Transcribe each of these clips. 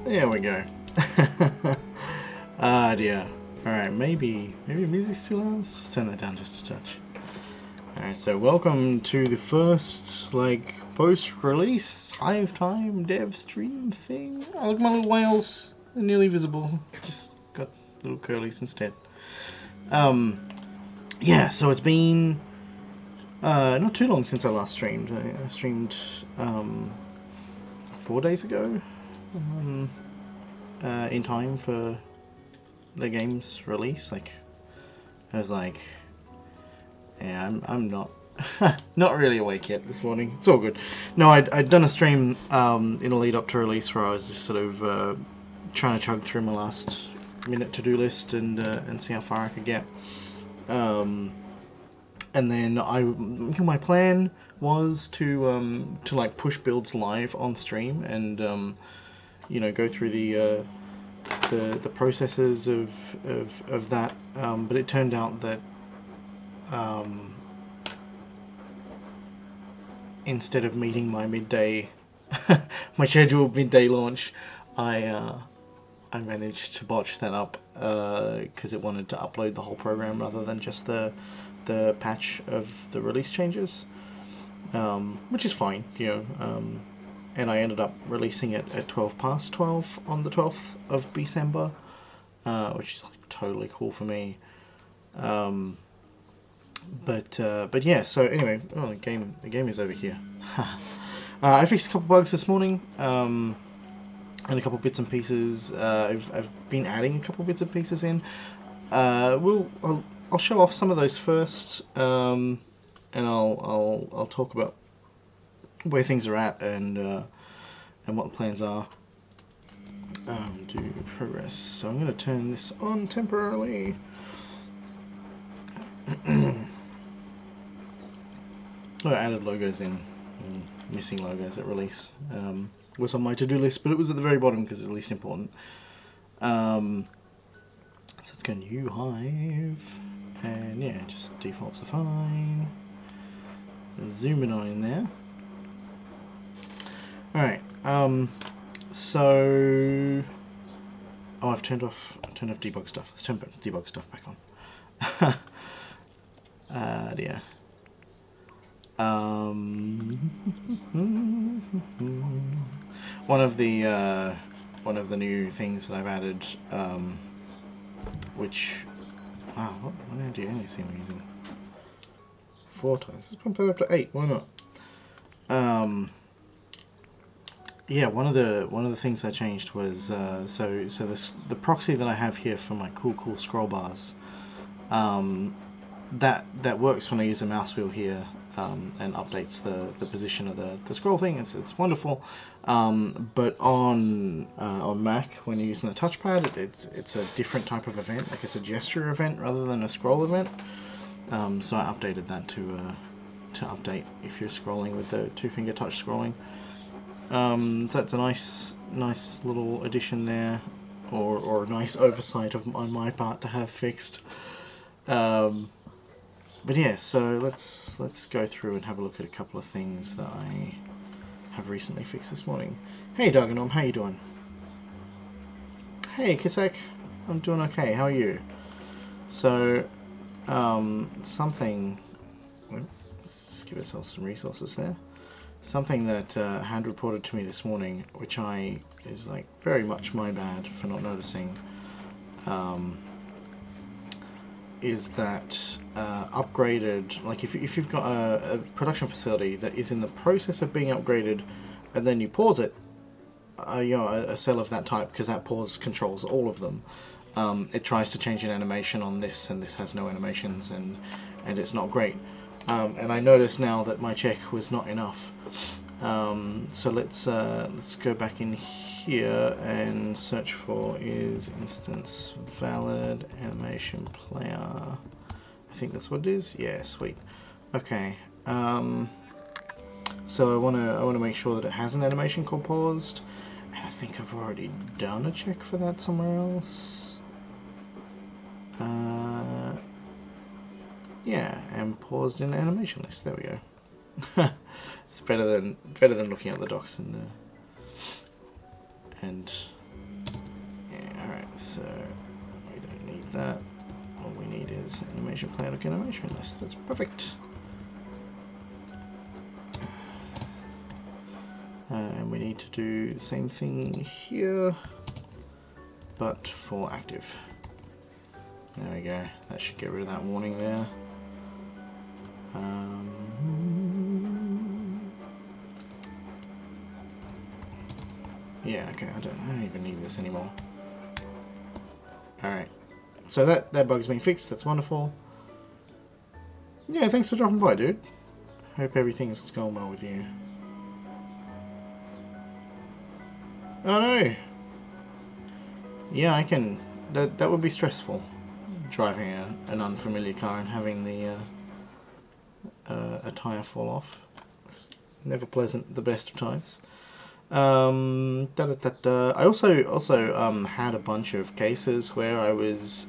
There we go. Ah dear. Alright, maybe music's too loud. Let's just turn that down just a touch. Alright, so welcome to the first, like, post-release Hive Time dev stream thing. Oh, look, my little whales. They're nearly visible. Just got little curlies instead. Yeah, so it's been not too long since I last streamed. I streamed 4 days ago, in time for the game's release. Like, I was like, yeah, I'm not not really awake yet this morning. It's all good. No, I'd done a stream in a lead up to release where I was just sort of trying to chug through my last minute to-do list and see how far I could get. And then my plan was to like push builds live on stream and you know, go through the processes of that. But it turned out that instead of meeting my midday my scheduled midday launch, I managed to botch that up because it wanted to upload the whole program rather than just the patch of the release changes, which is fine, you know, and I ended up releasing it at 12 on the 12th of December, which is like totally cool for me. But yeah, so anyway, the game is over here. I fixed a couple bugs this morning, and a couple bits and pieces. I've been adding a couple bits and pieces in. I'll show off some of those first, and I'll talk about where things are at and what the plans are. Do progress. So I'm going to turn this on temporarily. I added logos in, missing logos at release. Was on my to-do list, but it was at the very bottom because it's the least important. So let's go new Hive, and yeah, just defaults are fine. Zoom in on in there. Alright, so I've turned off debug stuff. Let's turn debug stuff back on. Dear. One of the new things that I've added, which, wow, what energy only seem I'm using 4 times. Let's pump that up to 8. Why not? Yeah, one of the things I changed was so the proxy that I have here for my cool scroll bars, that works when I use a mouse wheel here. And updates the position of the scroll thing. It's wonderful, but on Mac, when you're using the touchpad, it's a different type of event. Like, it's a gesture event rather than a scroll event. So I updated that to update if you're scrolling with the 2-finger touch scrolling. So it's a nice little addition there, or a nice oversight on my part to have fixed. But yeah, so let's go through and have a look at a couple of things that I have recently fixed this morning. Hey Darganom, how you doing? Hey Kisek, I'm doing okay, how are you? So, something, let's give ourselves some resources there. Something that hand reported to me this morning, which is like very much my bad for not noticing, is that upgraded, like if you've got a production facility that is in the process of being upgraded and then you pause it, you know, a cell of that type, because that pause controls all of them, it tries to change an animation on this, and this has no animations, and it's not great. And I notice now that my check was not enough. So let's go back in here and search for is instance valid animation player. I think that's what it is. Yeah, sweet. Okay. So I want to make sure that it has an animation called paused, and I think I've already done a check for that somewhere else. Yeah, and paused in animation list. There we go. It's better than looking at the docs and So we don't need that. All we need is animation playlook animation list. That's perfect. And we need to do the same thing here, but for active. There we go. That should get rid of that warning there. Yeah, okay, I don't even need this anymore. Alright. So that bug's been fixed, that's wonderful. Yeah, thanks for dropping by, dude. Hope everything's going well with you. Oh no! Yeah, I can... That would be stressful. Driving an unfamiliar car and having the a tyre fall off. It's never pleasant the best of times. I also had a bunch of cases where I was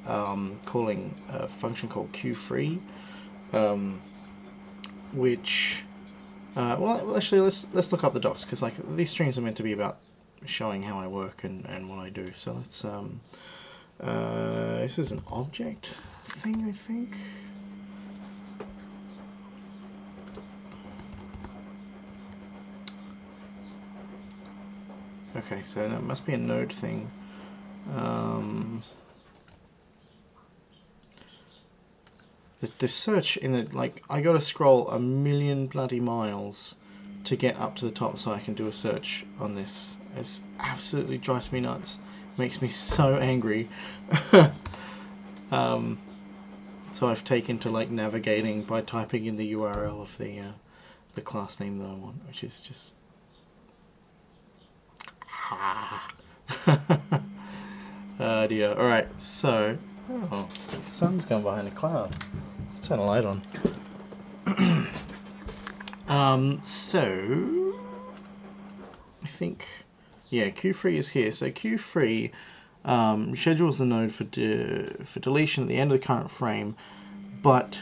calling a function called queueFree, which well actually let's look up the docs, because like these streams are meant to be about showing how I work and what I do. So let's this is an object thing, I think. Okay, so that must be a node thing. The search in the, like, I gotta scroll a million bloody miles to get up to the top so I can do a search on this. It absolutely drives me nuts. Makes me so angry. So I've taken to like navigating by typing in the URL of the class name that I want, which is just oh dear. Alright, so oh, the sun's gone behind a cloud. Let's turn a light on. So I think, yeah, queueFree is here. So queueFree schedules the node for deletion at the end of the current frame, but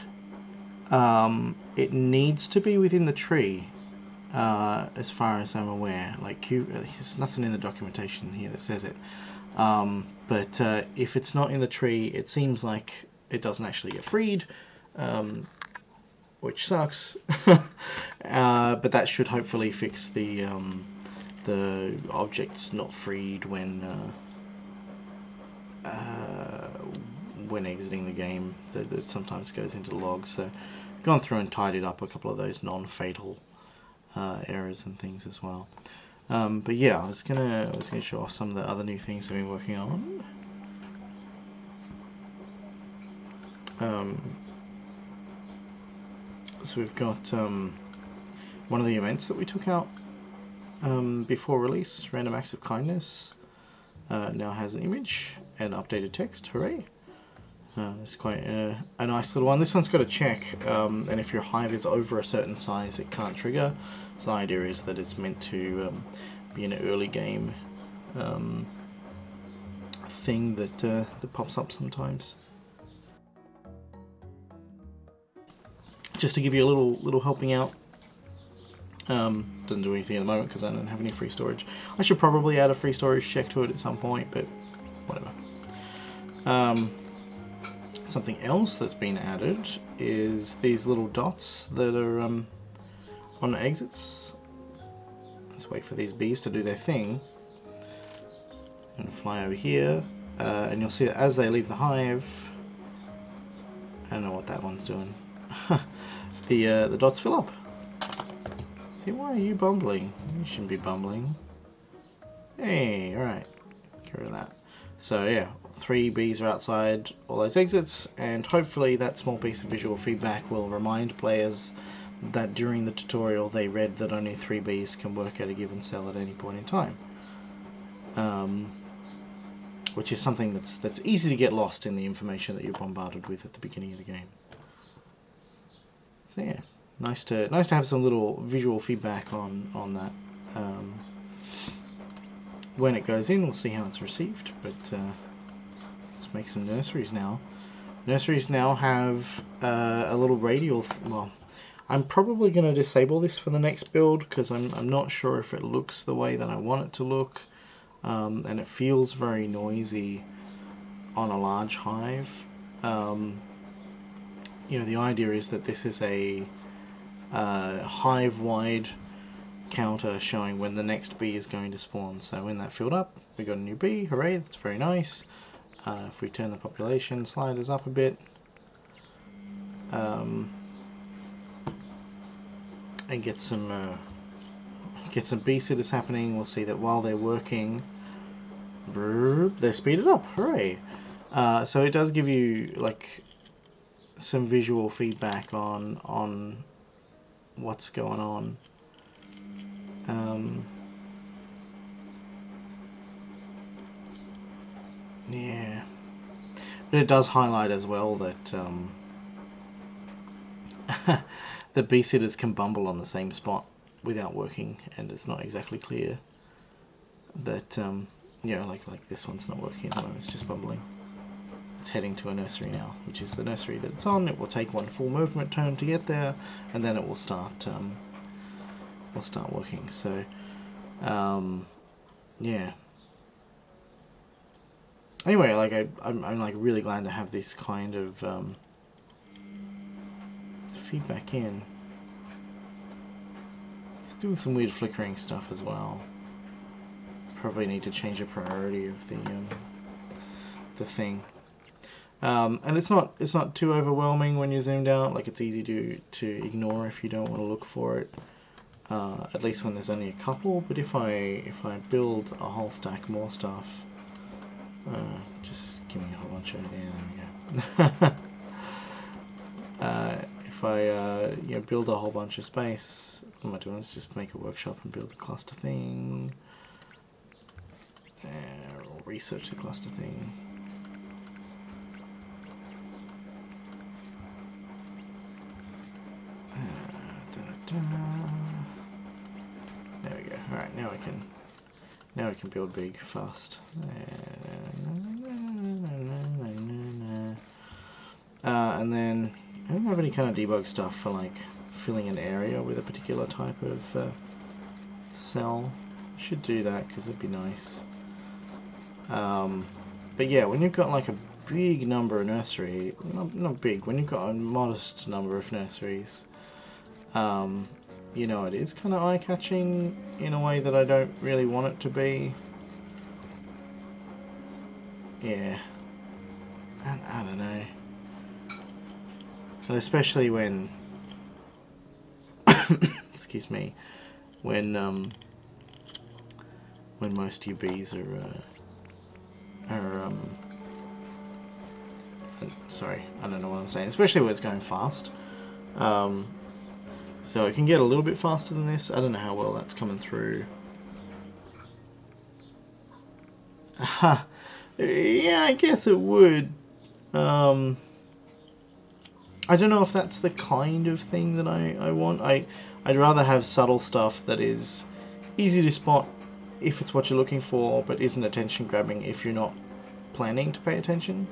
it needs to be within the tree, as far as I'm aware. Like there's nothing in the documentation here that says it. But if it's not in the tree, it seems like it doesn't actually get freed, which sucks. But that should hopefully fix the objects not freed when exiting the game. That sometimes goes into logs. So I've gone through and tidied up a couple of those non-fatal errors and things as well. But yeah, I was gonna show off some of the other new things I've been working on. So we've got one of the events that we took out before release, Random Acts of Kindness, now has an image and updated text. Hooray! It's quite a nice little one. This one's got a check, and if your hive is over a certain size, it can't trigger. So the idea is that it's meant to be an early game thing that pops up sometimes. Just to give you a little helping out. Doesn't do anything at the moment because I don't have any free storage. I should probably add a free storage check to it at some point, but whatever. Something else that's been added is these little dots that are on exits. Let's wait for these bees to do their thing. I'm going to fly over here, and you'll see that as they leave the hive, I don't know what that one's doing. The dots fill up. See, why are you bumbling? You shouldn't be bumbling. Hey, alright. Get rid of that. So yeah, 3 bees are outside all those exits, and hopefully that small piece of visual feedback will remind players that during the tutorial they read that only 3 bees can work at a given cell at any point in time. Which is something that's easy to get lost in the information that you're bombarded with at the beginning of the game. So yeah, nice to have some little visual feedback on that. When it goes in, we'll see how it's received. But let's make some nurseries now. Nurseries now have a little radial. Well, I'm probably going to disable this for the next build because I'm not sure if it looks the way that I want it to look, and it feels very noisy. on a large hive. You know, the idea is that this is a hive-wide counter showing when the next bee is going to spawn. So when that filled up, we got a new bee. Hooray! That's very nice. If we turn the population sliders up a bit, and get some bee sitters happening, we'll see that while they're working, they're speeded up. Hooray! So it does give you like some visual feedback on what's going on. Yeah, but it does highlight as well that the bee sitters can bumble on the same spot without working, and it's not exactly clear that you know, like this one's not working at the moment. It's just bumbling. It's heading to a nursery now, which is the nursery that it's on. It will take one full movement turn to get there, and then it will start working. So yeah. Anyway, like I'm like really glad to have this kind of feedback in. It's doing some weird flickering stuff as well. Probably need to change the priority of the thing. And it's not too overwhelming when you're zoomed out. Like, it's easy to ignore if you don't want to look for it. At least when there's only a couple. But if I build a whole stack more stuff, just give me a whole bunch of there we go. If I you know, build a whole bunch of space, what am I doing? Let's just make a workshop and build a cluster thing. Or research the cluster thing. There we go. Alright, now I can build big fast. And then I don't have any kind of debug stuff for like filling an area with a particular type of cell. I should do that because it'd be nice. But yeah, when you've got like a big number of nursery, not big, when you've got a modest number of nurseries, you know, it is kind of eye-catching in a way that I don't really want it to be. Yeah. I don't know. And especially when... excuse me. When most of your bees are sorry, I don't know what I'm saying. Especially when it's going fast. So it can get a little bit faster than this. I don't know how well that's coming through. Yeah, I guess it would. I don't know if that's the kind of thing that I want. I'd rather have subtle stuff that is easy to spot if it's what you're looking for, but isn't attention grabbing if you're not planning to pay attention.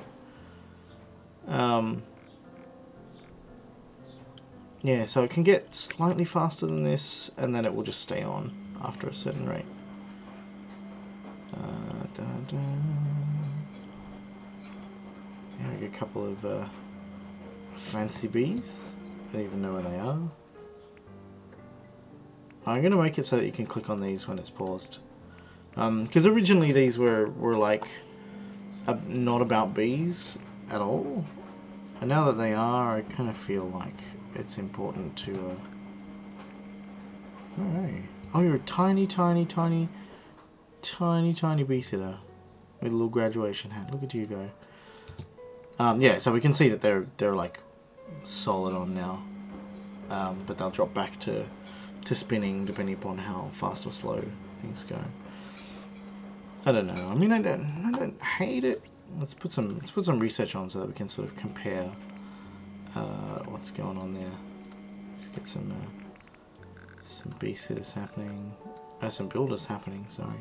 Yeah, so it can get slightly faster than this, and then it will just stay on after a certain rate. Yeah, I get a couple of fancy bees. I don't even know where they are. I'm going to make it so that you can click on these when it's paused. Because originally these were like not about bees at all. And now that they are, I kind of feel like it's important to... Alright. Oh, you're a tiny, tiny, tiny, tiny, tiny bee sitter with a little graduation hat. Look at you go. Yeah, so we can see that they're like solid on now. But they'll drop back to spinning depending upon how fast or slow things go. I don't know. I mean, I don't hate it. Let's put some research on so that we can sort of compare what's going on there. Let's get some bee sitters happening. Some builders happening. Sorry.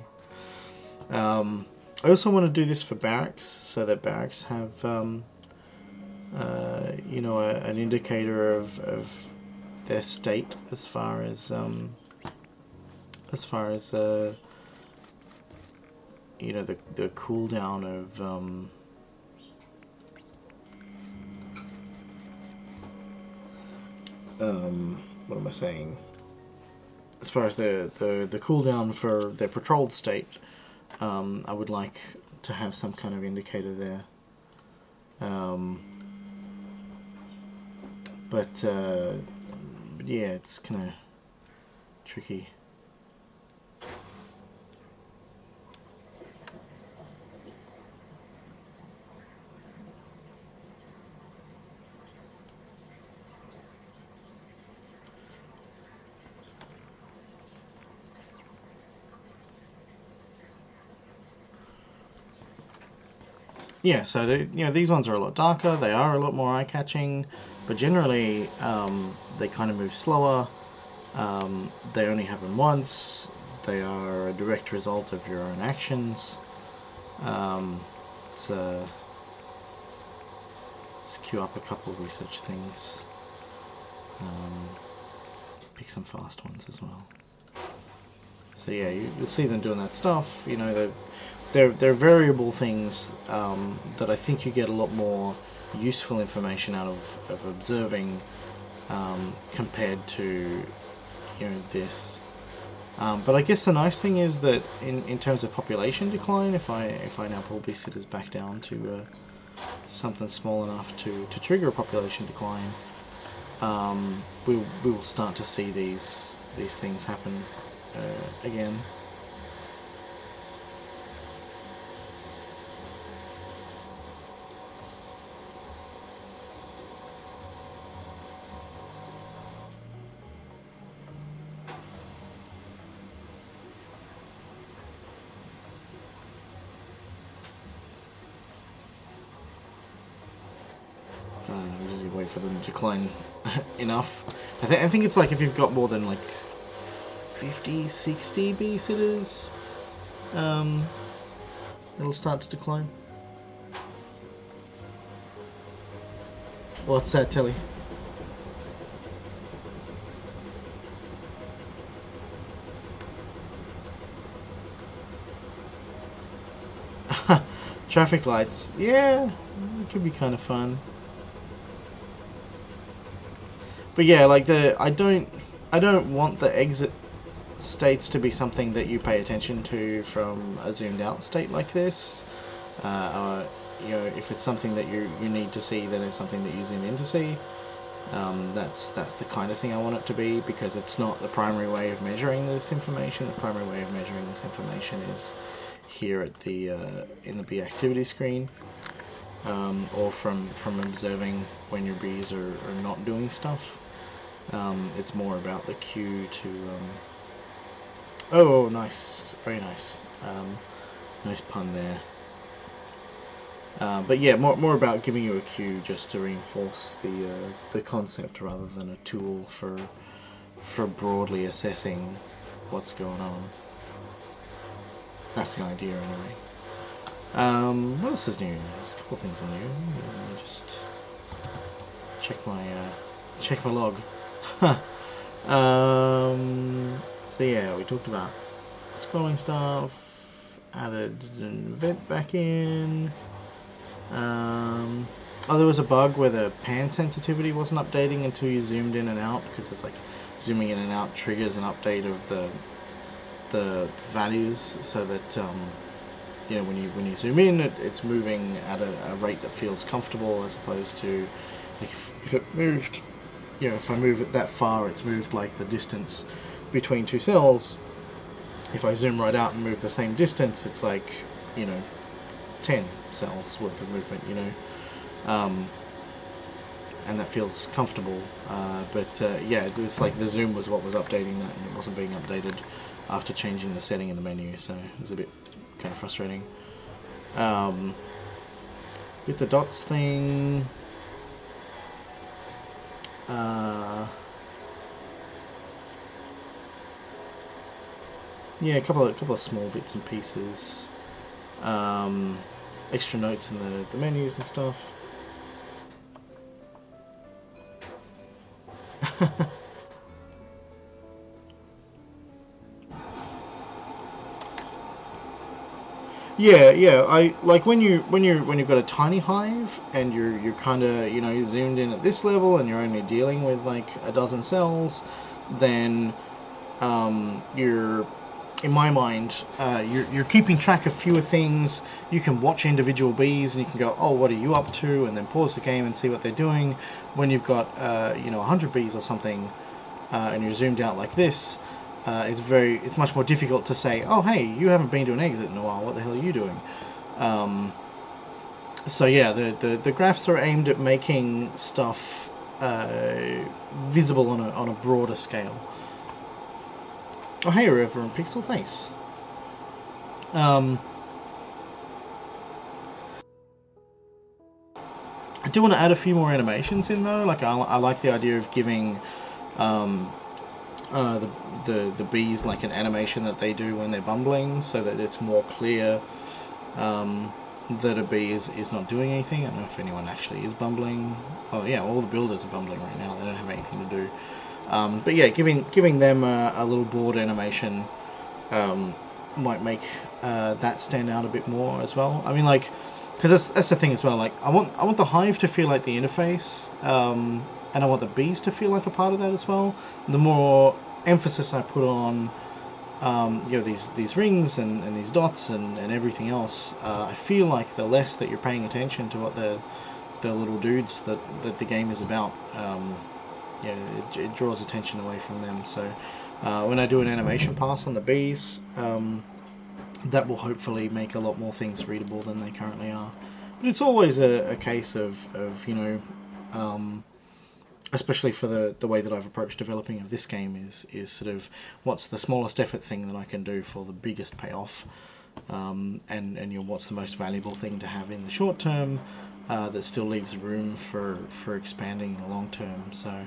I also want to do this for barracks so that barracks have you know, an indicator of their state as far as you know, the cooldown of what am I saying? As far as the cooldown for their patrolled state, I would like to have some kind of indicator there. But yeah, it's kind of tricky. Yeah, so these ones are a lot darker. They are a lot more eye-catching, but generally they kind of move slower. They only happen once. They are a direct result of your own actions. Let's queue up a couple of research things. Pick some fast ones as well. So yeah, you'll see them doing that stuff. You know, they're variable things that I think you get a lot more useful information out of observing compared to this. But I guess the nice thing is that in terms of population decline, if I now pull babysitters back down to something small enough to trigger a population decline, we will start to see these things happen again. I'm just gonna wait for them to decline enough. I think it's like if you've got more than like 50, 60 babysitters, it'll start to decline. What's that, Tilly? Traffic lights, yeah, it could be kind of fun. But yeah, like I don't want the exit states to be something that you pay attention to from a zoomed out state like this. Or, if it's something that you need to see, then it's something that you zoom in to see. That's the kind of thing I want it to be, because it's not the primary way of measuring this information. The primary way of measuring this information is here at the in the bee activity screen, or from observing when your bees are not doing stuff. It's more about the cue to oh, nice, very nice, nice pun there. But yeah, more about giving you a cue just to reinforce the concept rather than a tool for broadly assessing what's going on. That's the idea, anyway. What else is new? There's a couple of things are new. Let me just check my log. So yeah, we talked about scrolling stuff. Added an event back in. Oh, there was a bug where the pan sensitivity wasn't updating until you zoomed in and out, because it's like zooming in and out triggers an update of the values, so that when you zoom in, it's moving at a rate that feels comfortable, as opposed to like if it moved, if I move it that far, it's moved like the distance between two cells. If I zoom right out and move the same distance, it's like 10 cells worth of movement, and that feels comfortable. But yeah, it's like the zoom was what was updating that, and it wasn't being updated after changing the setting in the menu, so it was a bit kind of frustrating. With the dots thing, yeah, a couple of small bits and pieces. Extra notes in the menus and stuff. Yeah. I like when you've got a tiny hive and you're kind of zoomed in at this level and you're only dealing with like a dozen cells, then you're in my mind, you're keeping track of fewer things. You can watch individual bees and you can go, oh, what are you up to? And then pause the game and see what they're doing. When you've got 100 bees or something, and you're zoomed out like this, it's much more difficult to say, oh, hey, you haven't been to an exit in a while. What the hell are you doing? So yeah, the graphs are aimed at making stuff visible on a broader scale. Oh, hey, Reverend Pixel, thanks. I do want to add a few more animations in though. Like I like the idea of giving the bees like an animation that they do when they're bumbling, so that it's more clear that a bee is not doing anything. I don't know if anyone actually is bumbling. Oh yeah, all the builders are bumbling right now. They don't have anything to do. But yeah, giving them a little board animation might make that stand out a bit more as well. I mean, like, because that's the thing as well. Like, I want the hive to feel like the interface, and I want the bees to feel like a part of that as well. The more emphasis I put on these rings and these dots and everything else, I feel like the less that you're paying attention to what the little dudes that the game is about. It draws attention away from them. So when I do an animation pass on the bees, that will hopefully make a lot more things readable than they currently are. But it's always a case of especially for the way that I've approached developing of this game is sort of what's the smallest effort thing that I can do for the biggest payoff, and what's the most valuable thing to have in the short term, that still leaves room for expanding in the long term. So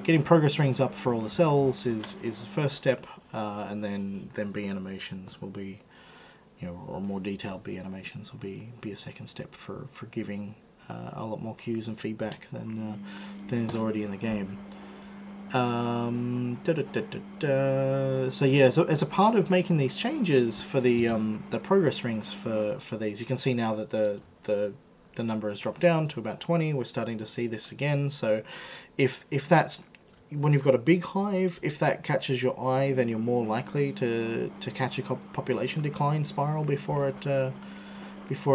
getting progress rings up for all the cells is the first step, and then bee animations will be, or more detailed bee animations will be a second step for giving a lot more cues and feedback than is already in the game. So yeah, so as a part of making these changes for the progress rings for these, you can see now that the number has dropped down to about 20. We're starting to see this again. So if that's when you've got a big hive, if that catches your eye, then you're more likely to catch a population decline spiral before it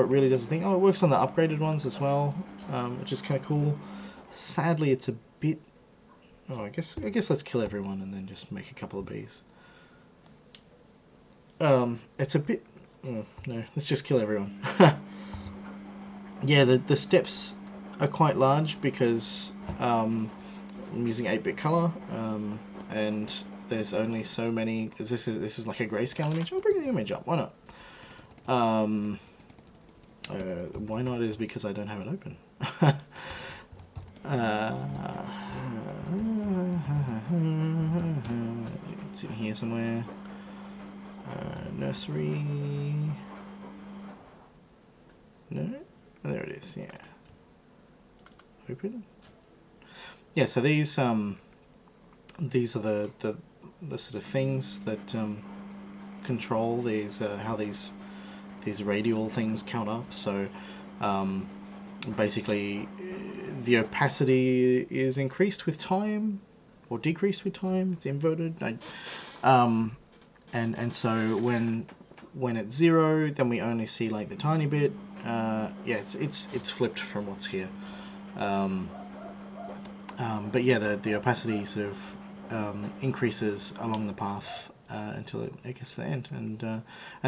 really does the thing. Oh, it works on the upgraded ones as well, which is kind of cool. Sadly, it's a bit. Oh, I guess let's kill everyone and then just make a couple of bees. It's a bit. No, let's just kill everyone. Yeah, the steps are quite large because I'm using 8-bit color, and there's only so many. Because this is like a grayscale image. I'll bring the image up. Why not? Why not is because I don't have it open. It's in here somewhere. Nursery. No? Oh, there it is, yeah. Open. Yeah, so these are the sort of things that control these how these radial things count up. So basically the opacity is increased with time or decreased with time. It's inverted. And so when it's 0, then we only see like the tiny bit. It's flipped from what's here. But yeah, the opacity sort of increases along the path until it gets to the end, and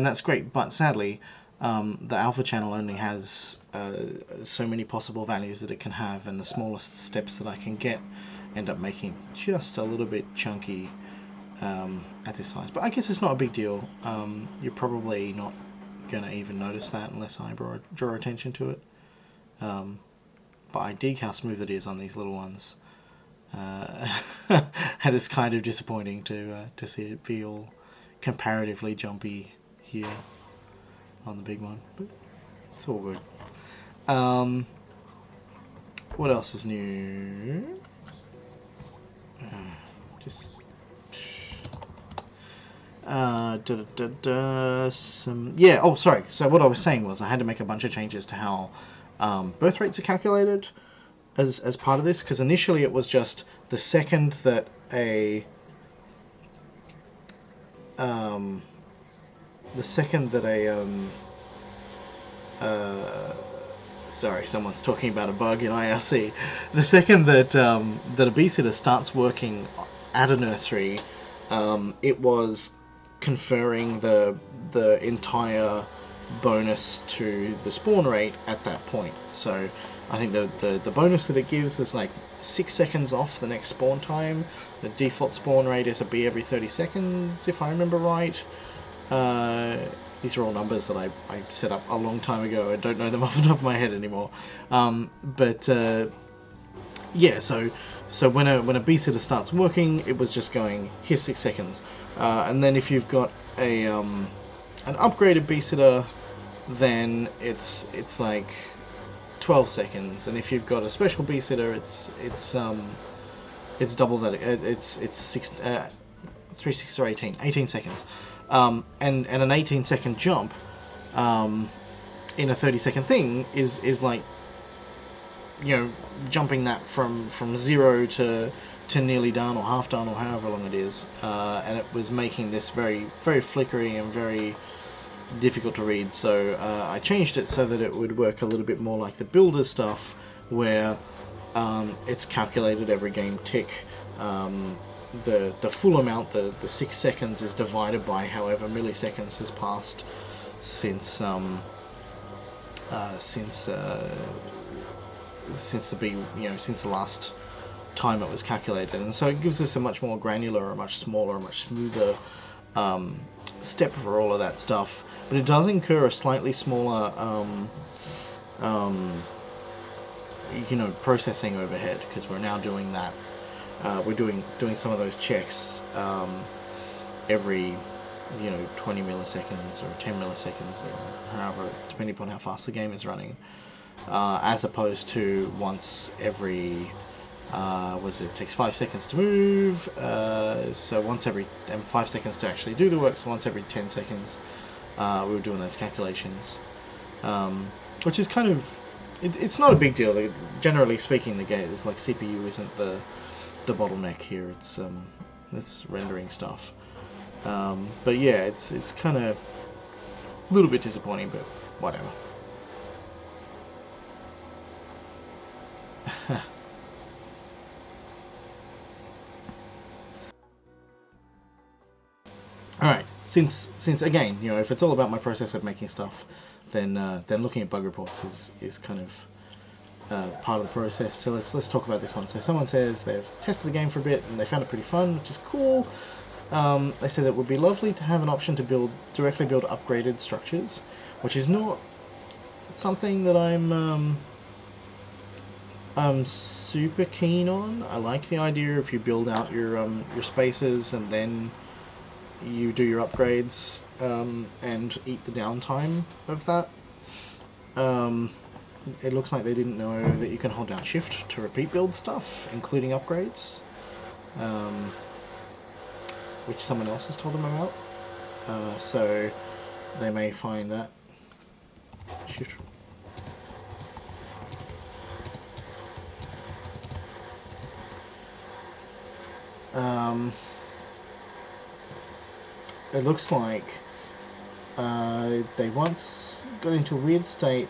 that's great. But sadly, the alpha channel only has so many possible values that it can have, and the smallest steps that I can get end up making just a little bit chunky at this size. But I guess it's not a big deal. You're probably not going to even notice that unless I draw attention to it. But I dig how smooth it is on these little ones. And it's kind of disappointing to see it be all comparatively jumpy here on the big one, but it's all good. What else is new? Yeah. Oh, sorry. So what I was saying was I had to make a bunch of changes to how birth rates are calculated as part of this, because initially it was just the second that a sorry, someone's talking about a bug in IRC. The second that that a babysitter starts working at a nursery, it was conferring the entire bonus to the spawn rate at that point. So I think the bonus that it gives is like 6 seconds off the next spawn time. The default spawn rate is a B every 30 seconds, if I remember right. These are all numbers that I set up a long time ago. I don't know them off the top of my head anymore. Yeah, so when a B-sitter starts working, it was just going, here's 6 seconds. And then if you've got a an upgraded B-sitter, then it's like 12 seconds. And if you've got a special B-sitter, it's double that. It's 3, 6, or 18 seconds. And an 18-second jump in a 30-second thing is like, you know, jumping that from 0 to nearly done or half done or however long it is, and it was making this very, very flickery and very difficult to read. So I changed it so that it would work a little bit more like the builder stuff, where it's calculated every game tick. The full amount, the 6 seconds, is divided by however milliseconds has passed since the last time it was calculated, and so it gives us a much more granular, a much smaller, a much smoother step for all of that stuff. But it does incur a slightly smaller processing overhead, because we're now doing that. We're doing some of those checks every 20 milliseconds or 10 milliseconds or however, depending upon how fast the game is running, as opposed to once every it takes 5 seconds to move, so once every 5 seconds to actually do the work, so once every 10 seconds we were doing those calculations, which is kind of, it's not a big deal. Generally speaking, the game is like CPU isn't the bottleneck here. It's this rendering stuff, but yeah, it's kind of a little bit disappointing, but whatever. Alright, since again, if it's all about my process of making stuff, then looking at bug reports is kind of part of the process. So let's talk about this one. So someone says they've tested the game for a bit and they found it pretty fun, which is cool. They said it would be lovely to have an option to directly build upgraded structures, which is not something that I'm super keen on. I like the idea if you build out your spaces and then you do your upgrades and eat the downtime of that. It looks like they didn't know that you can hold down shift to repeat build stuff, including upgrades, which someone else has told them about. So they may find that shift. It looks like they once got into a weird state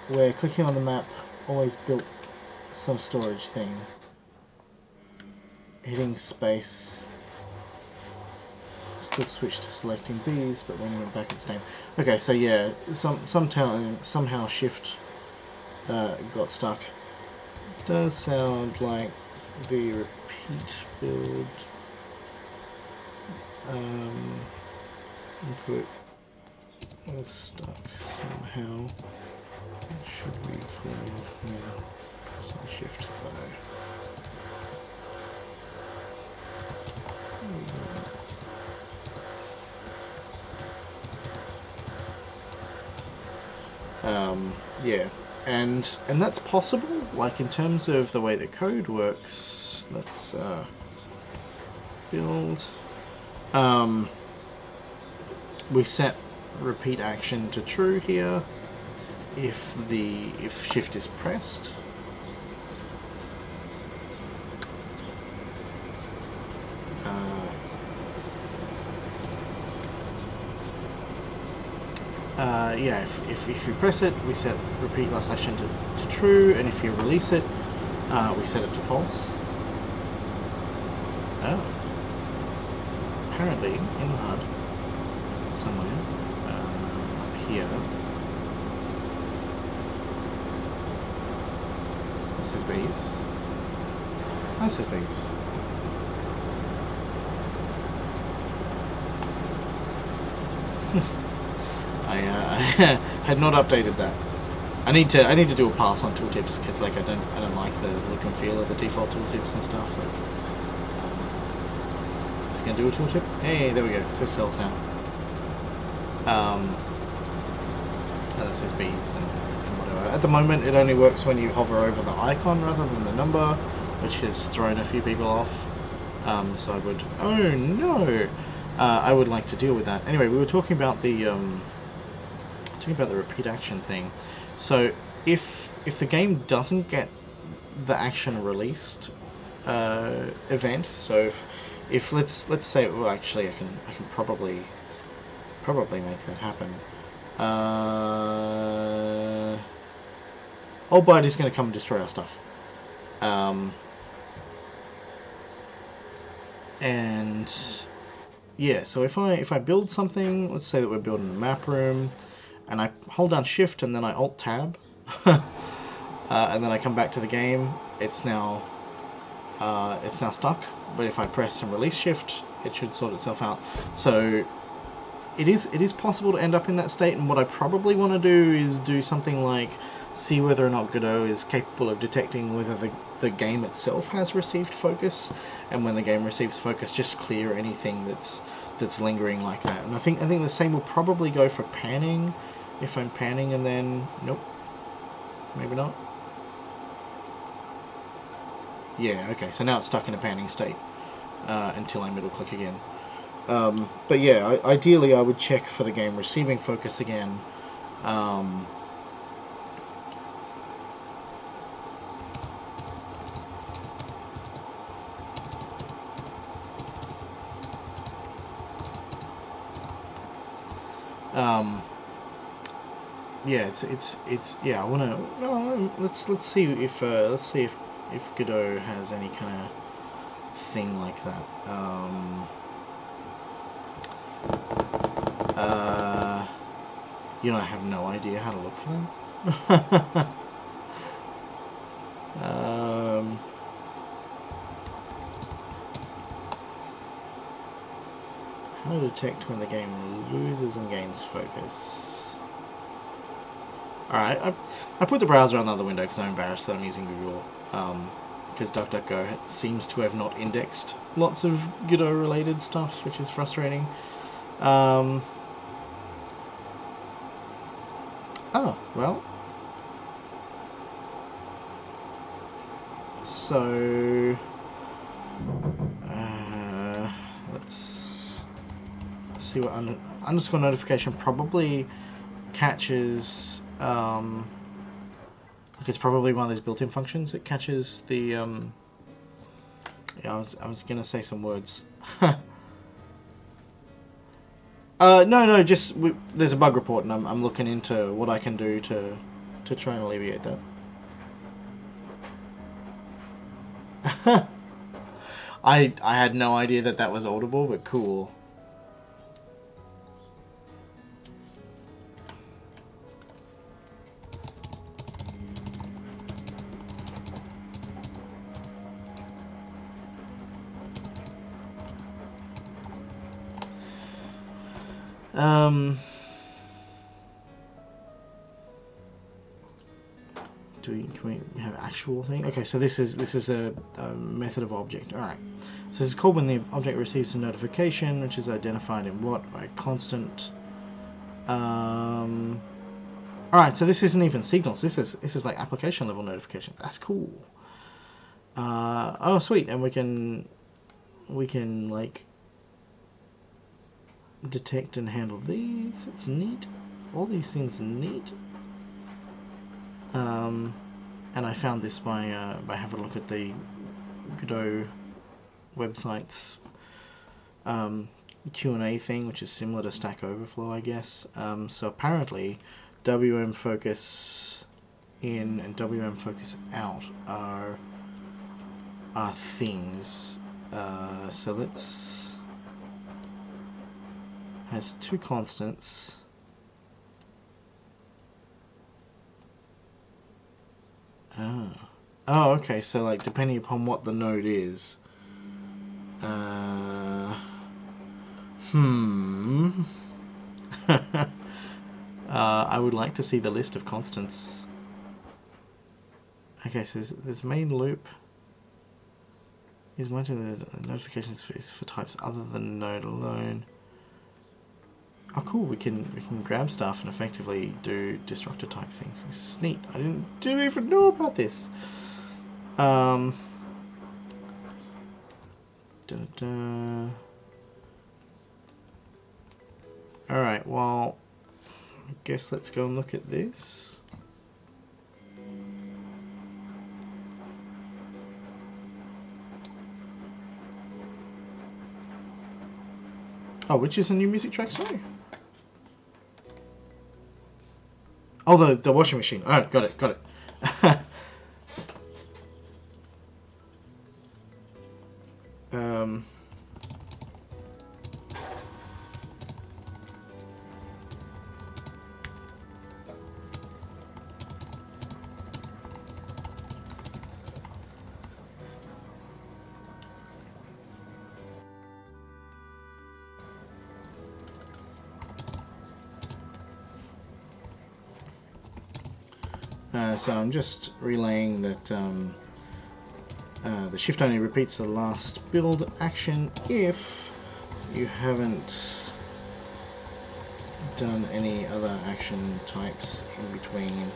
where clicking on the map always built some storage thing. Hitting space still switched to selecting bees, but when you went back it's the same. Okay, so yeah, somehow shift got stuck. It does sound like the repeat build input was stuck somehow. Should be clean. Yeah. Pressing shift though. Yeah, and that's possible. Like in terms of the way the code works. Let's build. we set repeat action to true here if shift is pressed. Yeah, if you press it, we set repeat last action to true, and if you release it, we set it to false. Oh. Apparently, in the HUD, somewhere, up here, this is base. This is base. I had not updated that. I need to do a pass on tooltips because like I don't like the look and feel of the default tooltips and stuff. Like, is it gonna do a tooltip? Hey, there we go. It says cells now. That says bees and whatever. At the moment, it only works when you hover over the icon rather than the number, which has thrown a few people off. So I would. Oh no! I would like to deal with that. Anyway, we were talking about the repeat action thing. So if the game doesn't get the action released event, so if let's say, well, actually I can probably make that happen. Old Bite is going to come and destroy our stuff. And yeah, so if I build something, let's say that we're building a map room, and I hold down Shift and then I Alt Tab, and then I come back to the game, it's now stuck. But if I press and release Shift, it should sort itself out. So it is possible to end up in that state, and what I probably want to do is do something like see whether or not Godot is capable of detecting whether the game itself has received focus, and when the game receives focus, just clear anything that's lingering like that. And I think the same will probably go for panning. If I'm panning and then nope, maybe not. Yeah, okay. So now it's stuck in a panning state until I middle click again. But yeah, ideally I would check for the game receiving focus again. Yeah, it's yeah. I want to. No, let's see if Godot has any kind of thing like that. You know, I have no idea how to look for them. How to detect when the game loses and gains focus. Alright, I put the browser on the other window because I'm embarrassed that I'm using Google. Because DuckDuckGo seems to have not indexed lots of Godot related stuff, which is frustrating. Oh, well. So let's see what underscore notification probably catches. It's probably one of those built-in functions that catches the. Yeah, I was gonna say some words. No, just there's a bug report, and I'm looking into what I can do to try and alleviate that. I had no idea that was audible, but cool. Can we have actual thing? Okay, so this is a method of object. All right. So this is called when the object receives a notification, which is identified in what by constant. All right. So this isn't even signals. This is like application level notification. That's cool. Oh, sweet. And we can like detect and handle these. It's neat. All these things are neat. And I found this by having a look at the Godot website's Q&A thing, which is similar to Stack Overflow, I guess. So apparently, WM Focus in and WM Focus out are things. So let's has two constants. Oh, okay. So like depending upon what the node is. I would like to see the list of constants. Okay, so there's main loop. Is monitoring the notifications for types other than node alone. Oh, cool! We can grab stuff and effectively do destructor type things. This is neat. I didn't even know about this. All right. Well, I guess let's go and look at this. Oh, which is a new music track? Sorry. Oh, the washing machine. Oh, got it. So I'm just relaying that the shift only repeats the last build action if you haven't done any other action types in between.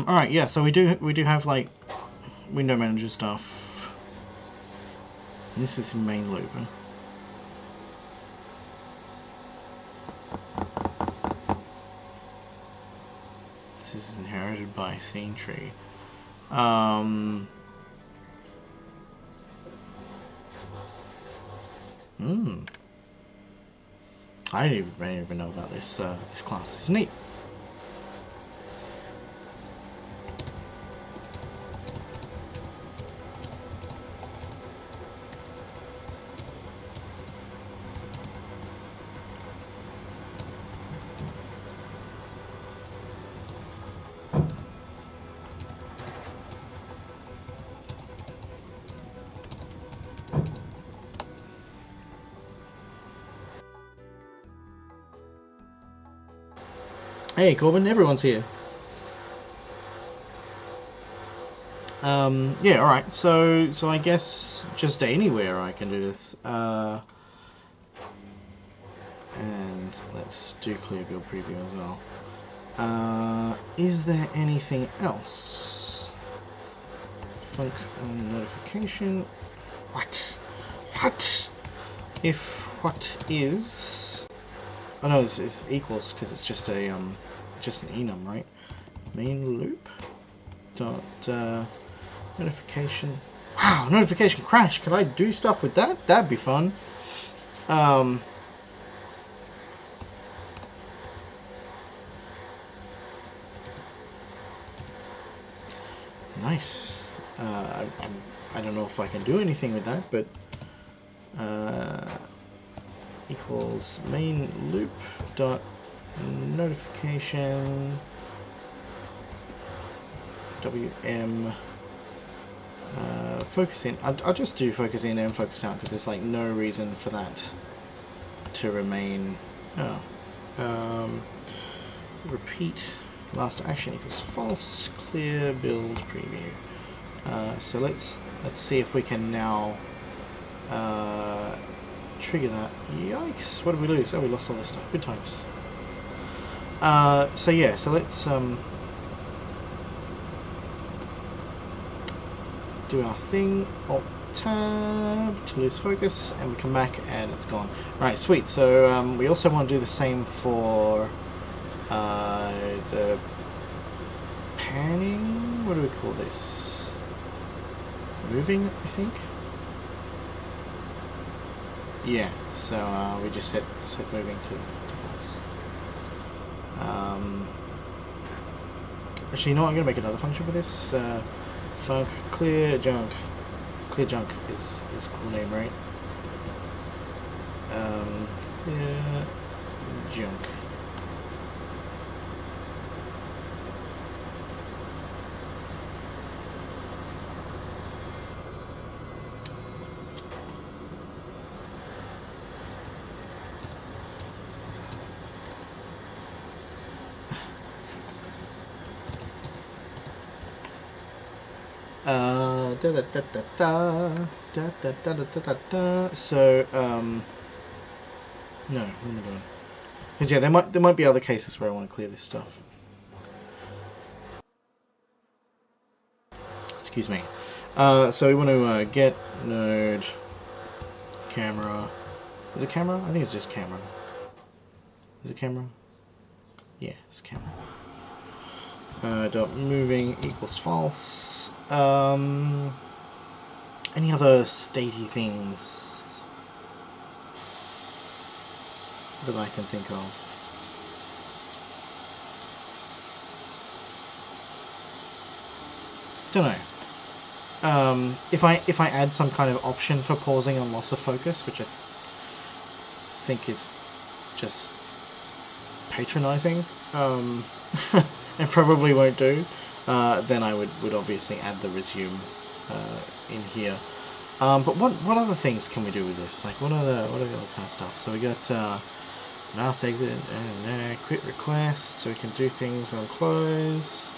All right, yeah. So we do have like window manager stuff. This is main loop. This is inherited by scene tree. I didn't even know about this this class. It's neat. Hey Corbin, everyone's here. Yeah, alright, so I guess just anywhere I can do this. And let's do clear build preview as well. Is there anything else? Func notification. What? If what is... Oh no, it's equals because it's just a just an enum, right? Main loop dot notification. Wow, notification crash. Can I do stuff with that? That'd be fun. Nice. I don't know if I can do anything with that, but equals main loop dot notification WM focus in. I'll just do focus in and focus out because there's like no reason for that to remain. Repeat last action equals false, clear build preview. So let's see if we can now trigger that. Yikes! What did we lose? Oh, we lost all this stuff. Good times. So yeah, so let's do our thing. Alt tab to lose focus, and we come back and it's gone. Right, sweet. So we also want to do the same for the panning. What do we call this? Moving, I think. Yeah. So we just set moving to false. Actually, you know what? I'm gonna make another function for this. Func clear junk. Clear junk is a cool name, right? Clear junk. So, no, what am I doing? Because yeah, there might be other cases where I want to clear this stuff. Excuse me. So we want to get node camera. Is it camera? I think it's just camera. Is it camera? Yeah, it's camera. Dot moving equals false. Any other statey things that I can think of? Don't know. If I add some kind of option for pausing on loss of focus, which I think is just patronizing, and probably won't do, then I would obviously add the resume in here. But what other things can we do with this? Like what other kind of stuff? So we got mouse exit and quit request, so we can do things on close.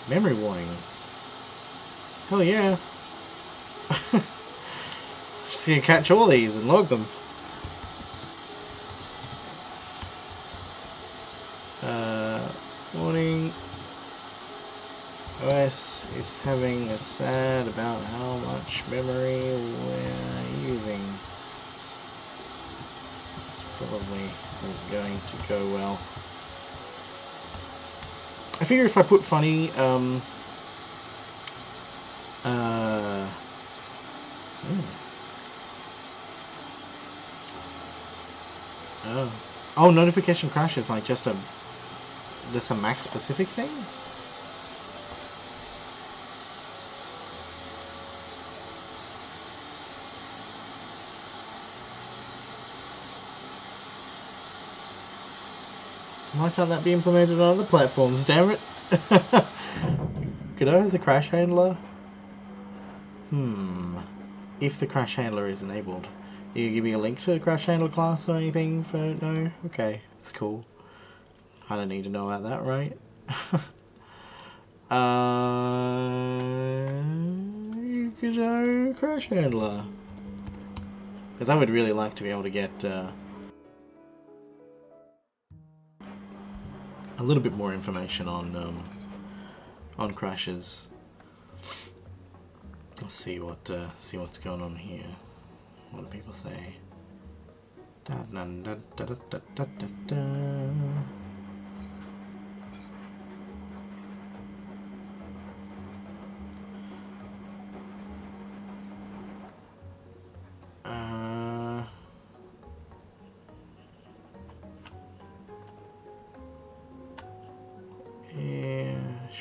Memory warning. Hell yeah! Just gonna catch all these and log them. Warning. OS is having a sad about how much memory we're using. It's probably isn't going to go well. I figure if I put funny, Oh, notification crash is like just a Mac specific thing? Why can't that be implemented on other platforms, damn it? Godot has a crash handler? If the crash handler is enabled. You give me a link to the crash handler class or anything for no? Okay, that's cool. I don't need to know about that, right? Godot crash handler. Because I would really like to be able to get a little bit more information on crashes. Let's see what's going on here. What do people say? Da, da, da, da, da, da, da, da.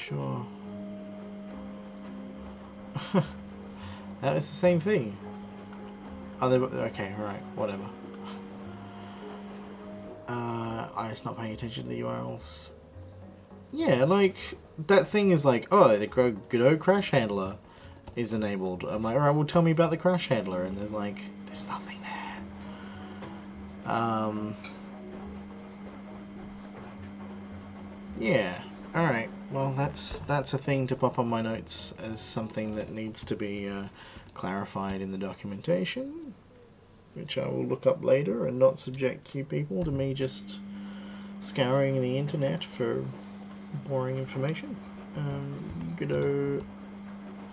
sure. That was the same thing. Oh, they, okay, right, whatever. I'm just not paying attention to the URLs. Yeah, like, that thing is like, oh, the Godot crash handler is enabled. I'm like, alright, well, tell me about the crash handler. And there's like, there's nothing there. Yeah, alright. Well, that's a thing to pop on my notes as something that needs to be clarified in the documentation, which I will look up later and not subject you people to me just scouring the internet for boring information. Godot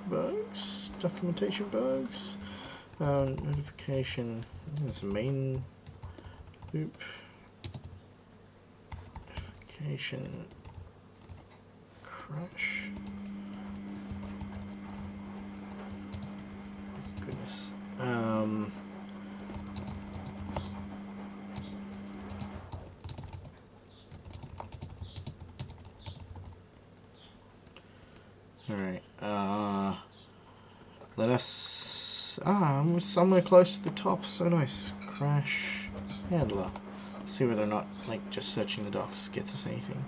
bugs, documentation bugs, notification, there's a main loop, notification, crash, goodness, alright, let us, I'm somewhere close to the top, so nice, crash handler, see whether or not, like, just searching the docs gets us anything.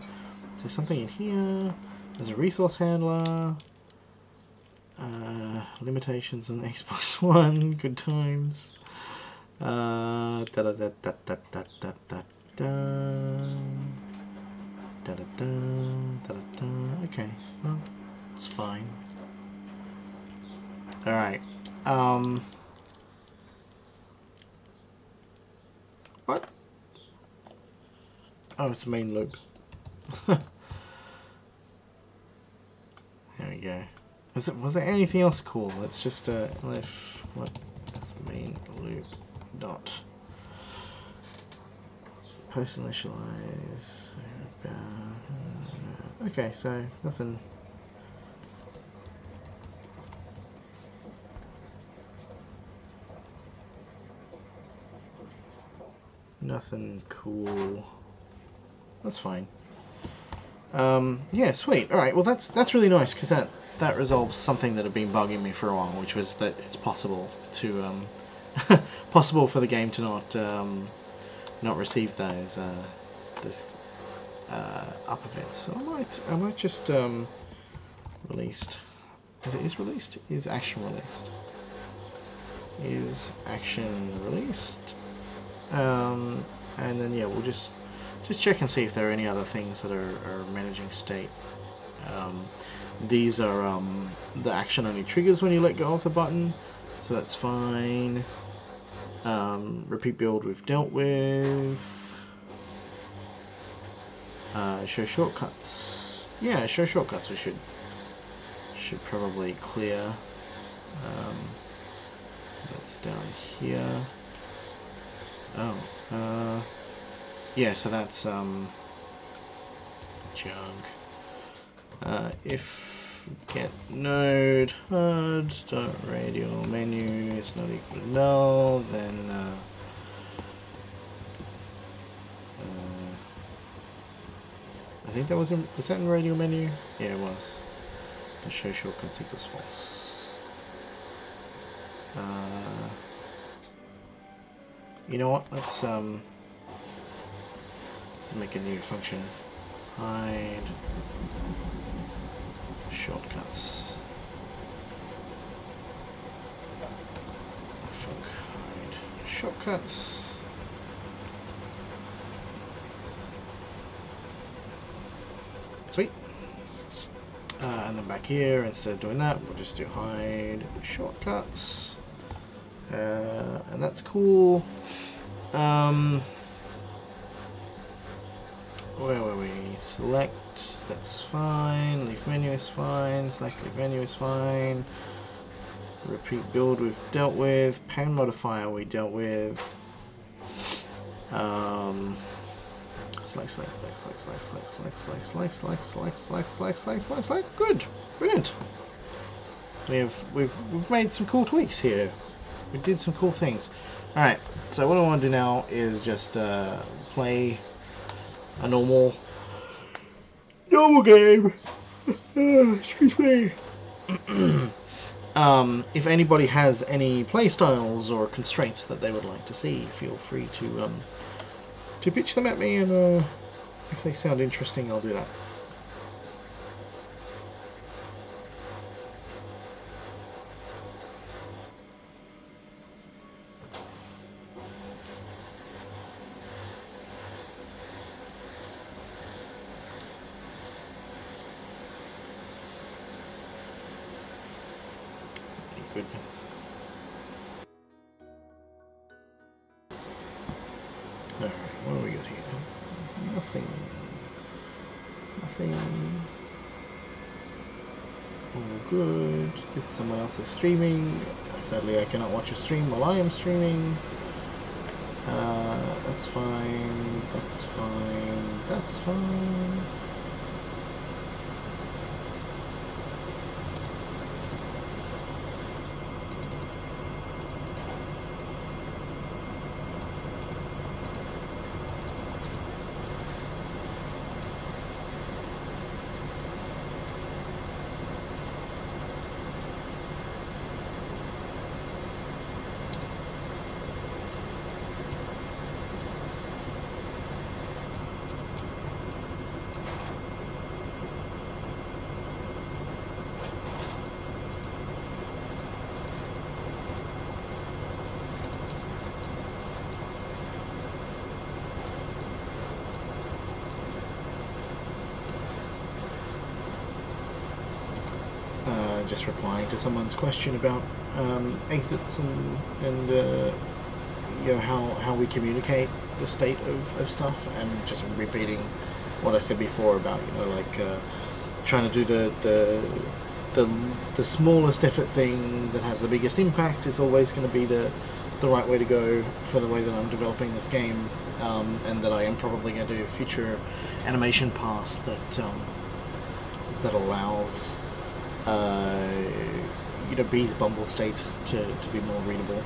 There's something in here, there's a resource handler, limitations on Xbox One, good times, da da da da da da da da da da da da da. Okay, well, it's fine. Alright, what? Oh, it's a main loop. There we go. Was there anything else cool? Let's just if what is main loop dot post initialize. Okay, so nothing. Nothing cool. That's fine. Yeah, sweet. All right. Well, that's really nice because that resolves something that had been bugging me for a while, which was that it's possible to possible for the game to not receive those this up events. So I might just released. Is released? Is action released? Is action released? And then yeah, we'll just check and see if there are any other things that are managing state. These are the action only triggers when you let go of the button, so that's fine. Repeat build we've dealt with. Show shortcuts. Yeah, show shortcuts we should probably clear. That's down here. Oh, yeah, so that's junk. If get node hard dot radial menu is not equal to null, then I think that was that in radial menu? Yeah, it was. Show shortcuts equals false. You know what? Let's make a new function. Hide shortcuts. Hide shortcuts. Sweet. And then back here, instead of doing that, we'll just do hide shortcuts. And that's cool. Where were we? Select, that's fine. Leave menu is fine. Select leave menu is fine. Repeat build we've dealt with. Pan modifier we dealt with. Select. Good, brilliant. We've made some cool tweaks here. We did some cool things. All right. So what I want to do now is just play a normal game. Excuse me. If anybody has any playstyles or constraints that they would like to see, feel free to pitch them at me, and if they sound interesting, I'll do that. Goodness. Alright, what do we got here? Nothing. Nothing. All good. If someone else is streaming, sadly I cannot watch a stream while I am streaming. That's fine. That's fine. That's fine. Just replying to someone's question about exits and you know how we communicate the state of stuff, and just repeating what I said before about trying to do the smallest effort thing that has the biggest impact is always going to be the right way to go for the way that I'm developing this game, and that I am probably going to do a future animation pass that allows B's Bumble state to be more readable.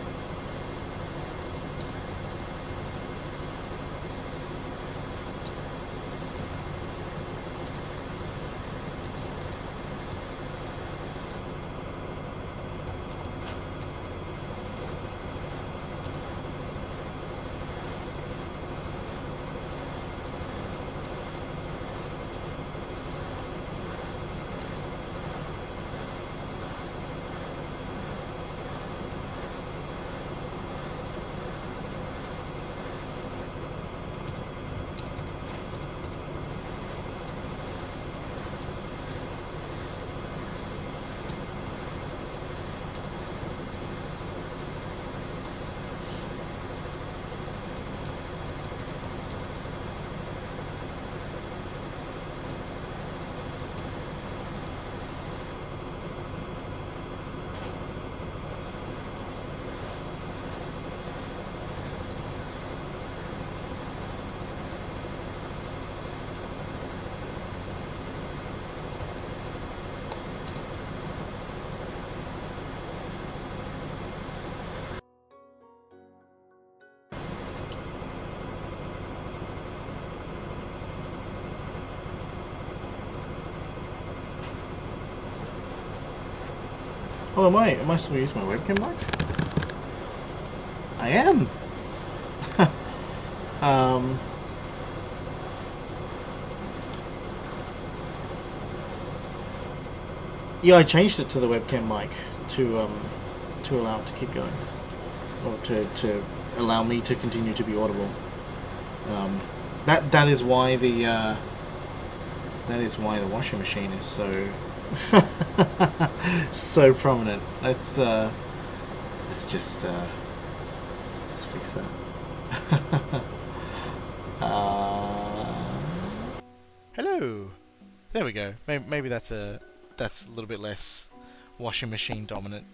Oh, am I still using my webcam mic? I am! Yeah, I changed it to the webcam mic to allow it to keep going, or to allow me to continue to be audible. That is why the washing machine is so so prominent. Let's just let's fix that. Hello. There we go. Maybe that's a little bit less washing machine dominant.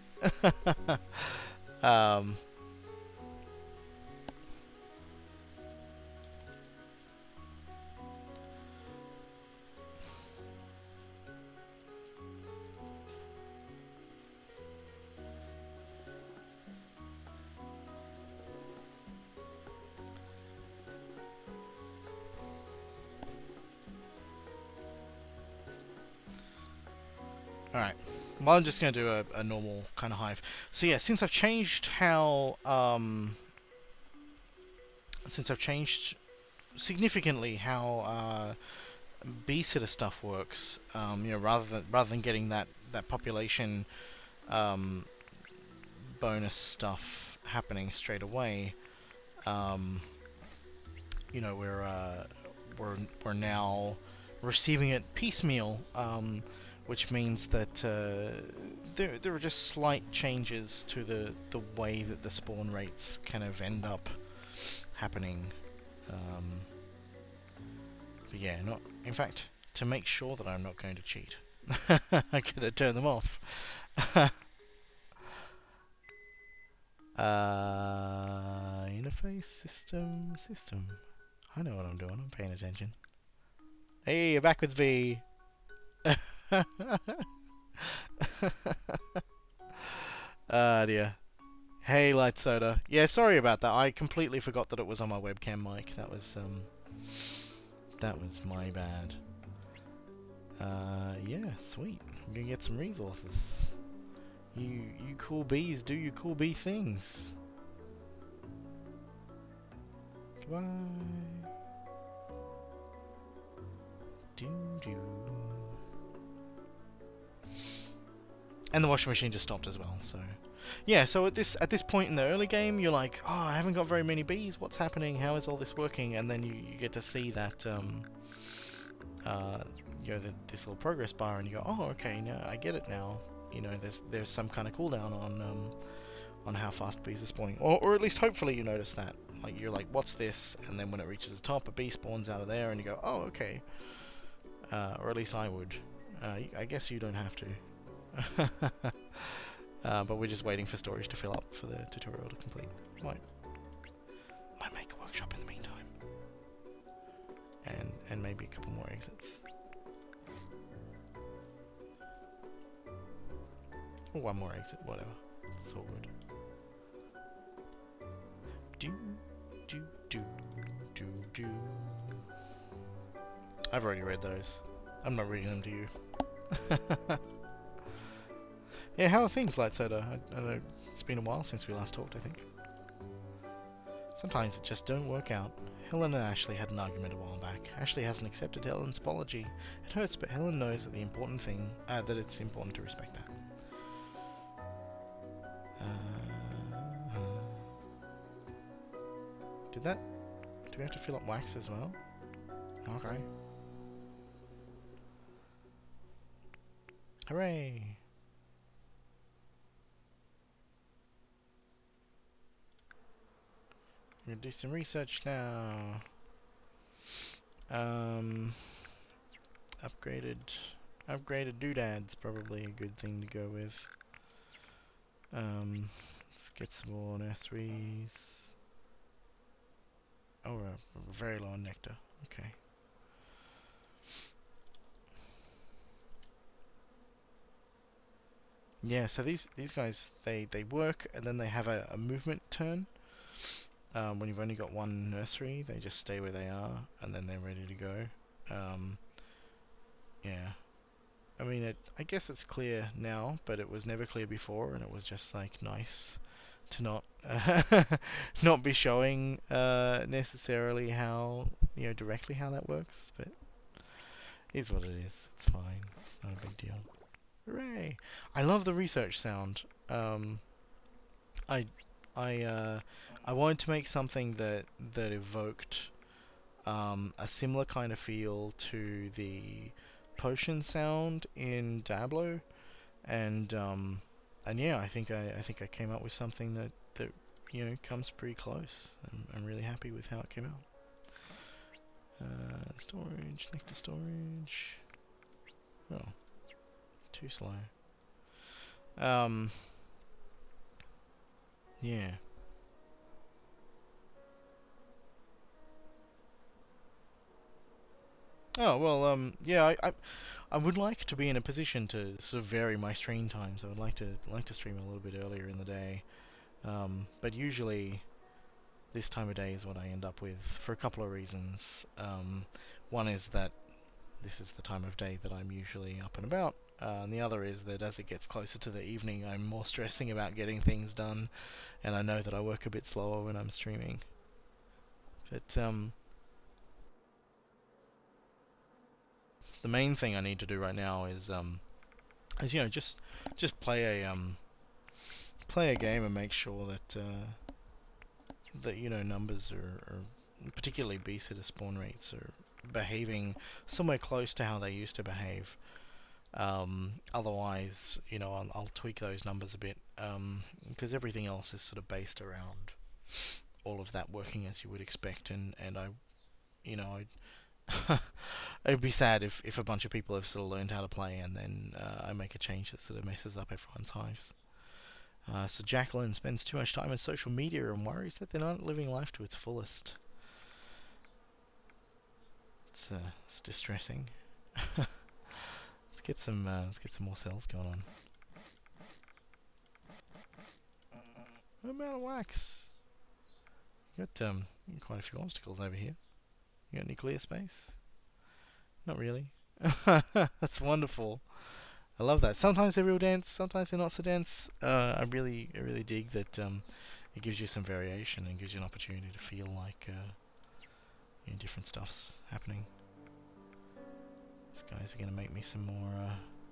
Alright. Well, I'm just going to do a normal kind of hive. So yeah, since I've changed how... since I've changed significantly how bee sitter stuff works, you know, rather than getting that population bonus stuff happening straight away, you know, we're now receiving it piecemeal, which means that there are just slight changes to the way that the spawn rates kind of end up happening. But yeah, not in fact, to make sure that I'm not going to cheat, I gotta turn them off. Interface system. I know what I'm doing. I'm paying attention. Hey, you're backwards V. Ah dear. Hey, Light Soda. Yeah, sorry about that. I completely forgot that it was on my webcam mic. That was my bad. Yeah, sweet. I'm gonna get some resources. You cool bees, do your cool bee things. Goodbye. Doo-doo. And the washing machine just stopped as well, so... Yeah, so at this point in the early game, you're like, oh, I haven't got very many bees, what's happening, how is all this working? And then you get to see that, you know, this little progress bar, and you go, oh, okay, now I get it now. You know, there's some kind of cooldown on how fast bees are spawning, or at least hopefully you notice that. Like, you're like, what's this? And then when it reaches the top, a bee spawns out of there, and you go, oh, okay. Or at least I would. I guess you don't have to. But we're just waiting for storage to fill up for the tutorial to complete. Might make a workshop in the meantime. And maybe a couple more exits. Or one more exit, whatever. It's all good. Do. I've already read those. I'm not reading them to you. Yeah, how are things, Light Soda? I know it's been a while since we last talked, I think. Sometimes it just don't work out. Helen and Ashley had an argument a while back. Ashley hasn't accepted Helen's apology. It hurts, but Helen knows that that it's important to respect that. Do we have to fill up wax as well? Okay. Hooray! I'm gonna do some research now. Upgraded doodads, probably a good thing to go with. Let's get some more nurseries. Oh, we're very low on nectar. Okay. Yeah, so these guys, they work, and then they have a movement turn. When you've only got one nursery, they just stay where they are, and then they're ready to go. Yeah. I mean, I guess it's clear now, but it was never clear before, and it was just like nice to not not be showing necessarily how, you know, directly how that works, but it is what it is. It's fine. It's not a big deal. Hooray! I love the research sound. I wanted to make something that evoked a similar kind of feel to the potion sound in Diablo, and yeah, I think I came up with something that you know, comes pretty close. I'm really happy with how it came out. Storage, nectar storage. Oh, too slow. Yeah. Oh well, yeah. I would like to be in a position to sort of vary my stream times. I would like to stream a little bit earlier in the day, but usually this time of day is what I end up with for a couple of reasons. One is that this is the time of day that I'm usually up and about. And the other is that as it gets closer to the evening, I'm more stressing about getting things done, and I know that I work a bit slower when I'm streaming. But the main thing I need to do right now is you know, just play a game and make sure that that, you know, numbers are particularly beast hitter spawn rates are behaving somewhere close to how they used to behave. Otherwise, you know, I'll tweak those numbers a bit, because everything else is sort of based around all of that working as you would expect, and I, you know, it'd be sad if a bunch of people have sort of learned how to play and then I make a change that sort of messes up everyone's hives. So Jacqueline spends too much time on social media and worries that they're not living life to its fullest. It's distressing. Let's get some more cells going on. What amount of wax? You got quite a few obstacles over here. You got any clear space? Not really. That's wonderful. I love that. Sometimes they're real dense, sometimes they're not so dense. I really dig that it gives you some variation and gives you an opportunity to feel like you know, different stuff's happening. These guys are going to make me some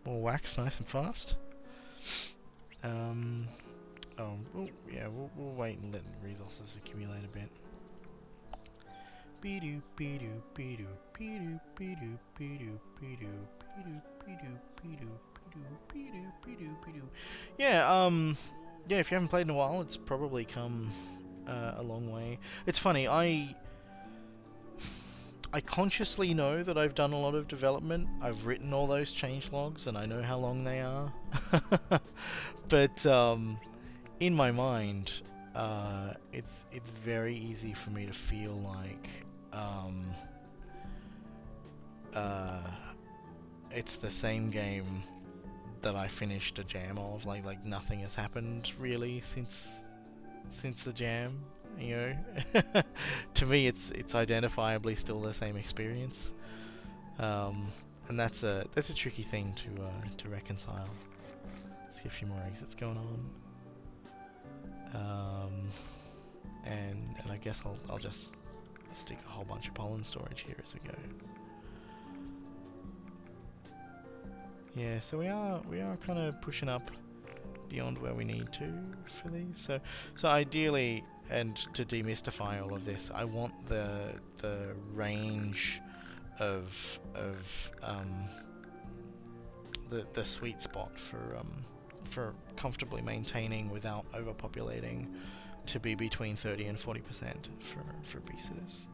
more wax nice and fast. Yeah, we'll wait and let resources accumulate a bit. Yeah, yeah, if you haven't played in a while, it's probably come a long way. It's funny, I consciously know that I've done a lot of development. I've written all those change logs and I know how long they are. But in my mind, it's very easy for me to feel like it's the same game that I finished a jam of. Like nothing has happened really since the jam. You know, to me, it's identifiably still the same experience, and that's a tricky thing to reconcile. Let's get a few more exits going on, and I guess I'll just stick a whole bunch of pollen storage here as we go. Yeah, so we are kind of pushing up beyond where we need to for these. So ideally, and to demystify all of this, I want the range of the sweet spot for comfortably maintaining without overpopulating to be between 30 and 40% for beasters.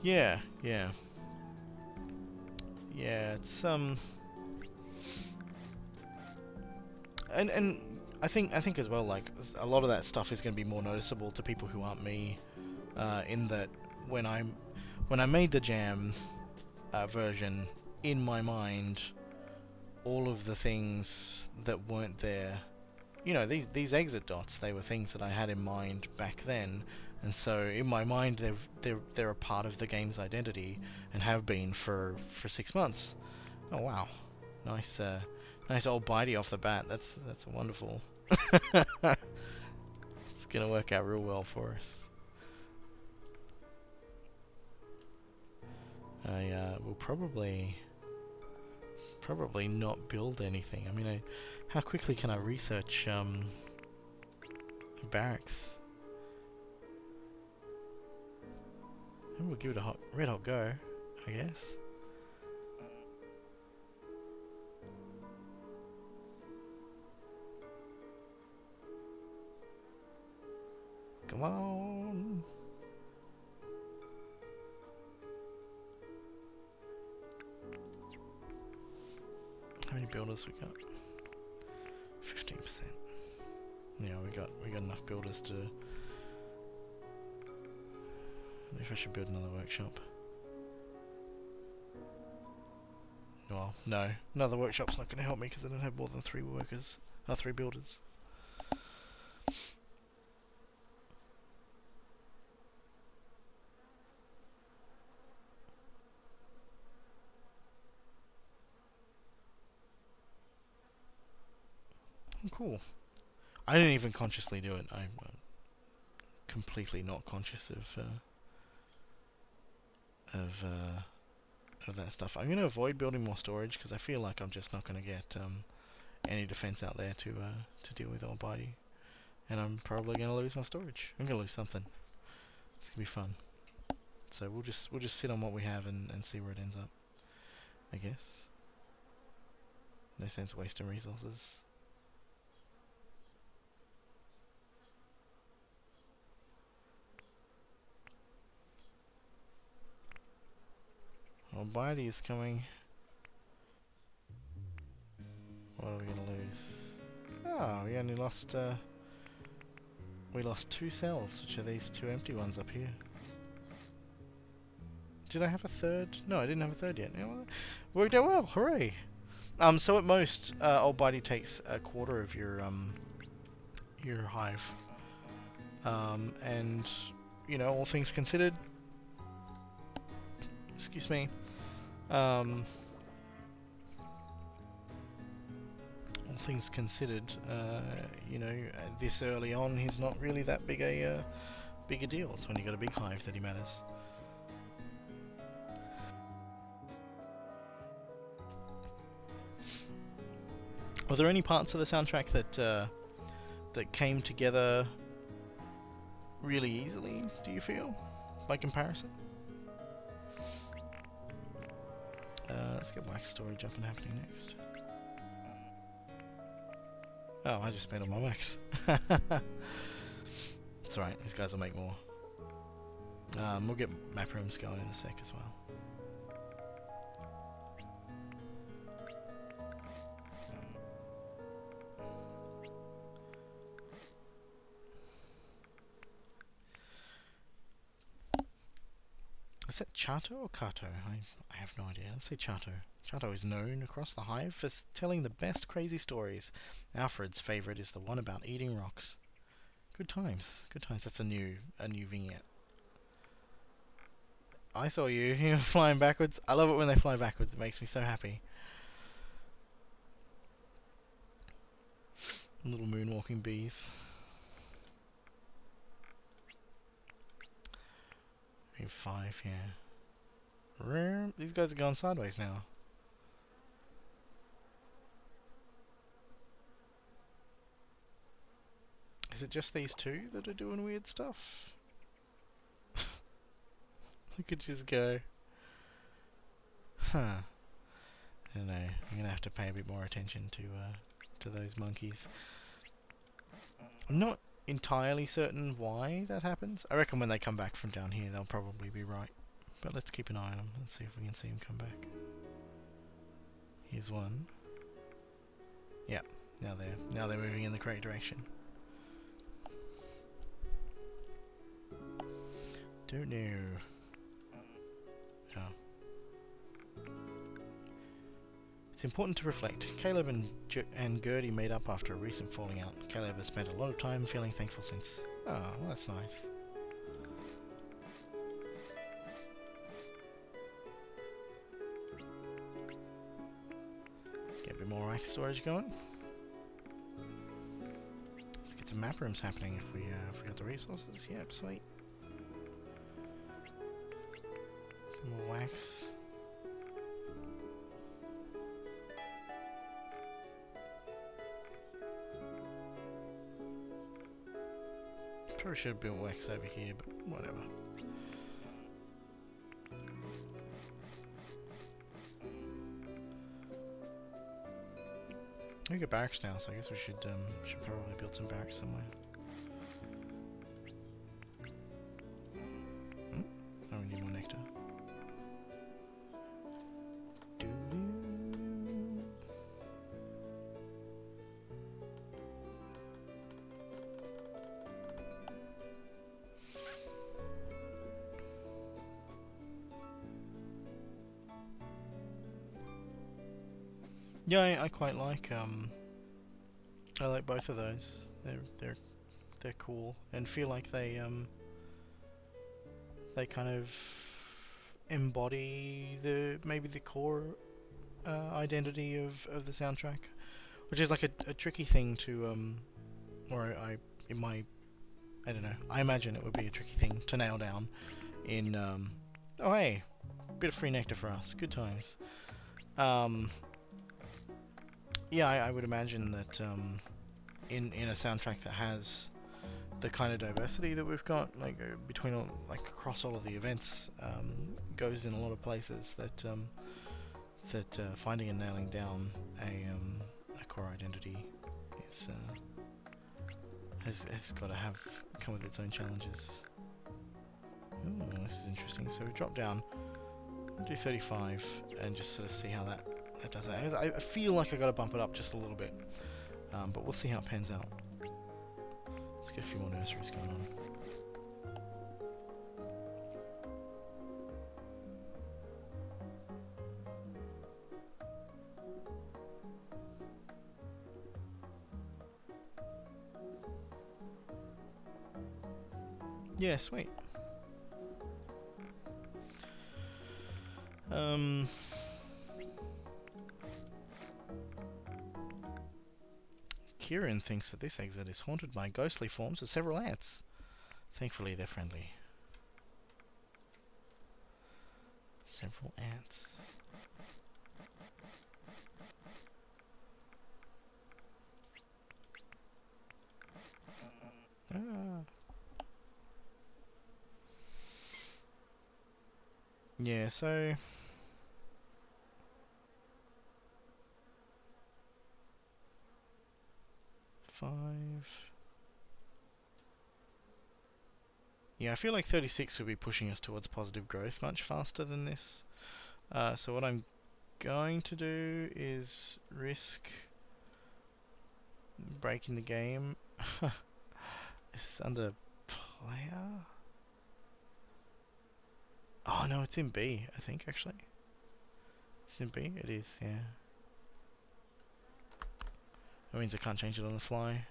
Yeah. It's and I think as well, like a lot of that stuff is going to be more noticeable to people who aren't me, in that when I made the jam version, in my mind, all of the things that weren't there, you know, these exit dots, they were things that I had in mind back then, and so in my mind they're a part of the game's identity and have been for 6 months. Oh wow, nice old bitey off the bat. That's wonderful. It's gonna work out real well for us. I will probably not build anything. I mean, how quickly can I research barracks? And we'll give it a red hot go, I guess. Come on. How many builders we got? 15%. Yeah, we got enough builders to. I wonder if I should build another workshop. Well, no, another workshop's not going to help me because I don't have more than 3 workers, 3 builders. Cool. I didn't even consciously do it. I'm completely not conscious of that stuff. I'm going to avoid building more storage because I feel like I'm just not going to get any defense out there to deal with Almighty, and I'm probably going to lose my storage. I'm going to lose something. It's going to be fun. So we'll just sit on what we have and see where it ends up, I guess. No sense wasting resources. Almighty is coming. What are we going to lose? Oh, we only lost, we lost 2 cells, which are these 2 empty ones up here. Did I have a third? No, I didn't have a third yet. Worked out well, hooray! So at most, Almighty takes a quarter of your hive. And, you know, all things considered... Excuse me. All things considered, you know, this early on, he's not really that big a deal. It's when you got a big hive that he matters. Are there any parts of the soundtrack that came together really easily, do you feel, by comparison? Let's get wax storage up and happening next. Oh, I just spent all my wax. It's alright, these guys will make more. We'll get map rooms going in a sec as well. Is that Chato or Kato? I have no idea. Let's say Chato. Chato is known across the hive for telling the best crazy stories. Alfred's favourite is the one about eating rocks. Good times. Good times. That's a new vignette. I saw you. You're flying backwards. I love it when they fly backwards. It makes me so happy. Little moonwalking bees. Maybe 5, yeah. These guys are going sideways now. Is it just these 2 that are doing weird stuff? We could just go. Huh. I don't know. I'm gonna have to pay a bit more attention to those monkeys. I'm not entirely certain why that happens. I reckon when they come back from down here they'll probably be right. But let's keep an eye on them and see if we can see them come back. Here's one. Yep, now they're moving in the correct direction. Don't know. Oh. It's important to reflect. Caleb and Gertie made up after a recent falling out. Caleb has spent a lot of time feeling thankful since. Oh, well, that's nice. Get a bit more rack storage going. Let's get some map rooms happening if we got the resources. Yep, sweet. Some more wax. Probably should have built wax over here, but whatever. We got barracks now, so I guess we should probably build some barracks somewhere. Oh, we need more nectar. Yeah, I quite like I like both of those. They're cool and feel like they kind of embody maybe the core identity of the soundtrack, which is like a tricky thing to or I don't know. I imagine it would be a tricky thing to nail down in oh hey, bit of free nectar for us. Good times. Yeah, I would imagine that in a soundtrack that has the kind of diversity that we've got, like between all, like across all of the events, goes in a lot of places. That finding and nailing down a core identity is has got to come with its own challenges. Ooh, this is interesting. So we drop down, do 35, and just sort of see how that does that. I feel like I got to bump it up just a little bit, but we'll see how it pans out. Let's get a few more nurseries going on. Yeah, sweet. Kieran thinks that this exit is haunted by ghostly forms of several ants. Thankfully, they're friendly. Several ants. Ah. Yeah, so... Yeah, I feel like 36 would be pushing us towards positive growth much faster than this. So what I'm going to do is risk breaking the game. Is under player? Oh no, it's in B, I think, actually. It's in B? It is, yeah. That means I can't change it on the fly.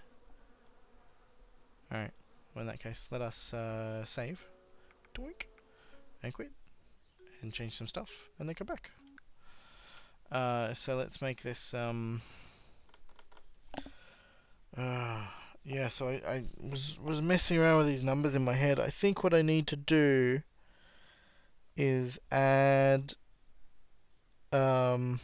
Alright, well in that case, let us save, doink, and quit, and change some stuff, and then come back. So let's make this, yeah, so I was messing around with these numbers in my head. I think what I need to do is add, add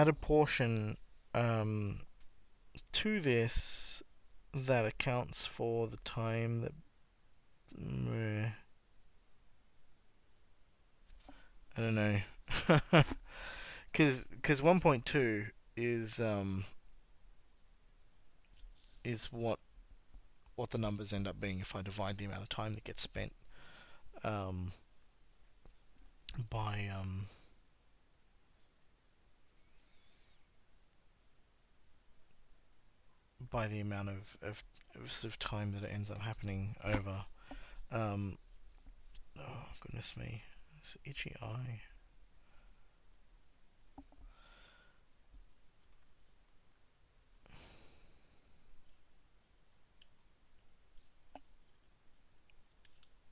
a portion to this that accounts for the time that I don't know, because 1.2 is what the numbers end up being if I divide the amount of time that gets spent by the amount of sort of time that it ends up happening over. Oh goodness me, this itchy eye.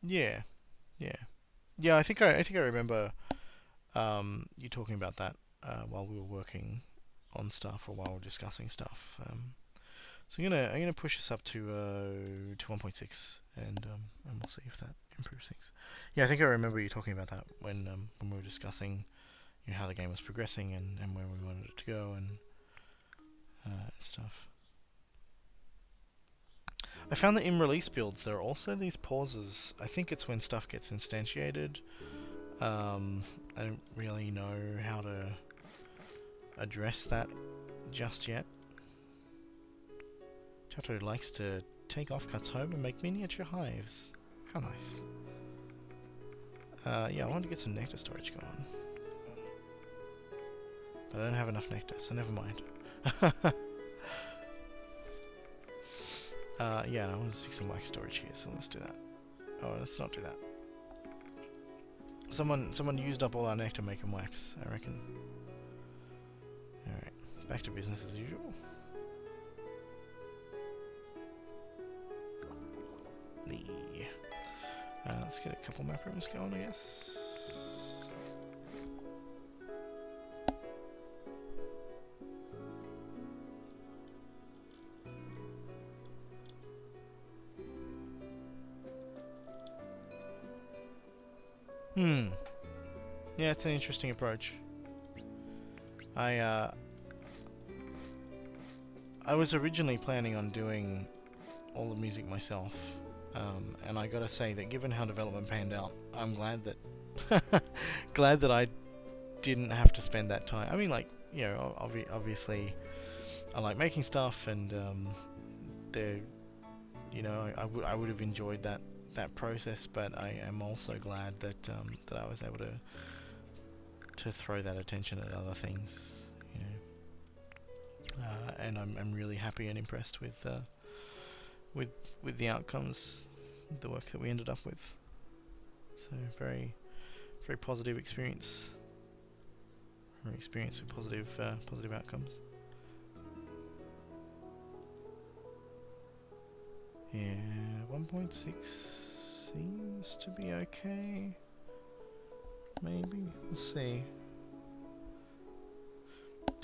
Yeah. I think I remember you talking about that while we were working on stuff or while we were discussing stuff. So I'm gonna push this up to 1.6 and we'll see if that improves things. Yeah, I think I remember you talking about that when we were discussing how the game was progressing and where we wanted it to go and stuff. I found that in release builds there are also these pauses. I think it's when stuff gets instantiated. I don't really know how to address that just yet. Chato likes to take offcuts home and make miniature hives. How nice. Yeah, I wanted to get some nectar storage going. But I don't have enough nectar, so never mind. Yeah, I want to stick some wax storage here, so let's do that. Oh, let's not do that. Someone used up all our nectar making wax, I reckon. Alright, back to business as usual. let's get a couple map rooms going, I guess. Yeah, it's an interesting approach. I was originally planning on doing all the music myself, and I gotta say that given how development panned out, I'm glad that glad that I didn't have to spend that time. I mean, like, you know, obviously, I like making stuff, and you know, I would have enjoyed that process, but I am also glad that that I was able to throw that attention at other things, you know. And I'm really happy and impressed with the outcomes, the work that we ended up with. So very positive experience. Or experience with positive outcomes. Yeah, 1.6 seems to be okay. Maybe, we'll see.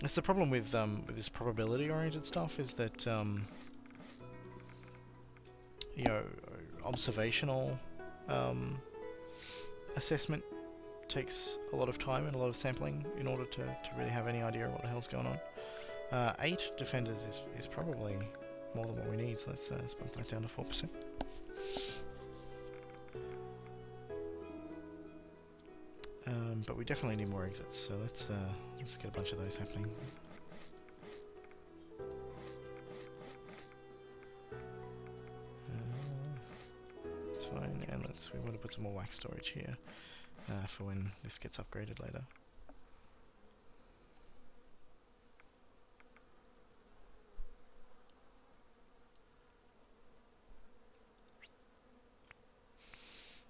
That's the problem with this probability-oriented stuff, is that you know, observational assessment takes a lot of time and a lot of sampling in order to really have any idea of what the hell's going on. 8 defenders is probably more than what we need, so let's bump that down to 4%. But we definitely need more exits, so let's get a bunch of those happening. That's fine, and we want to put some more wax storage here for when this gets upgraded later.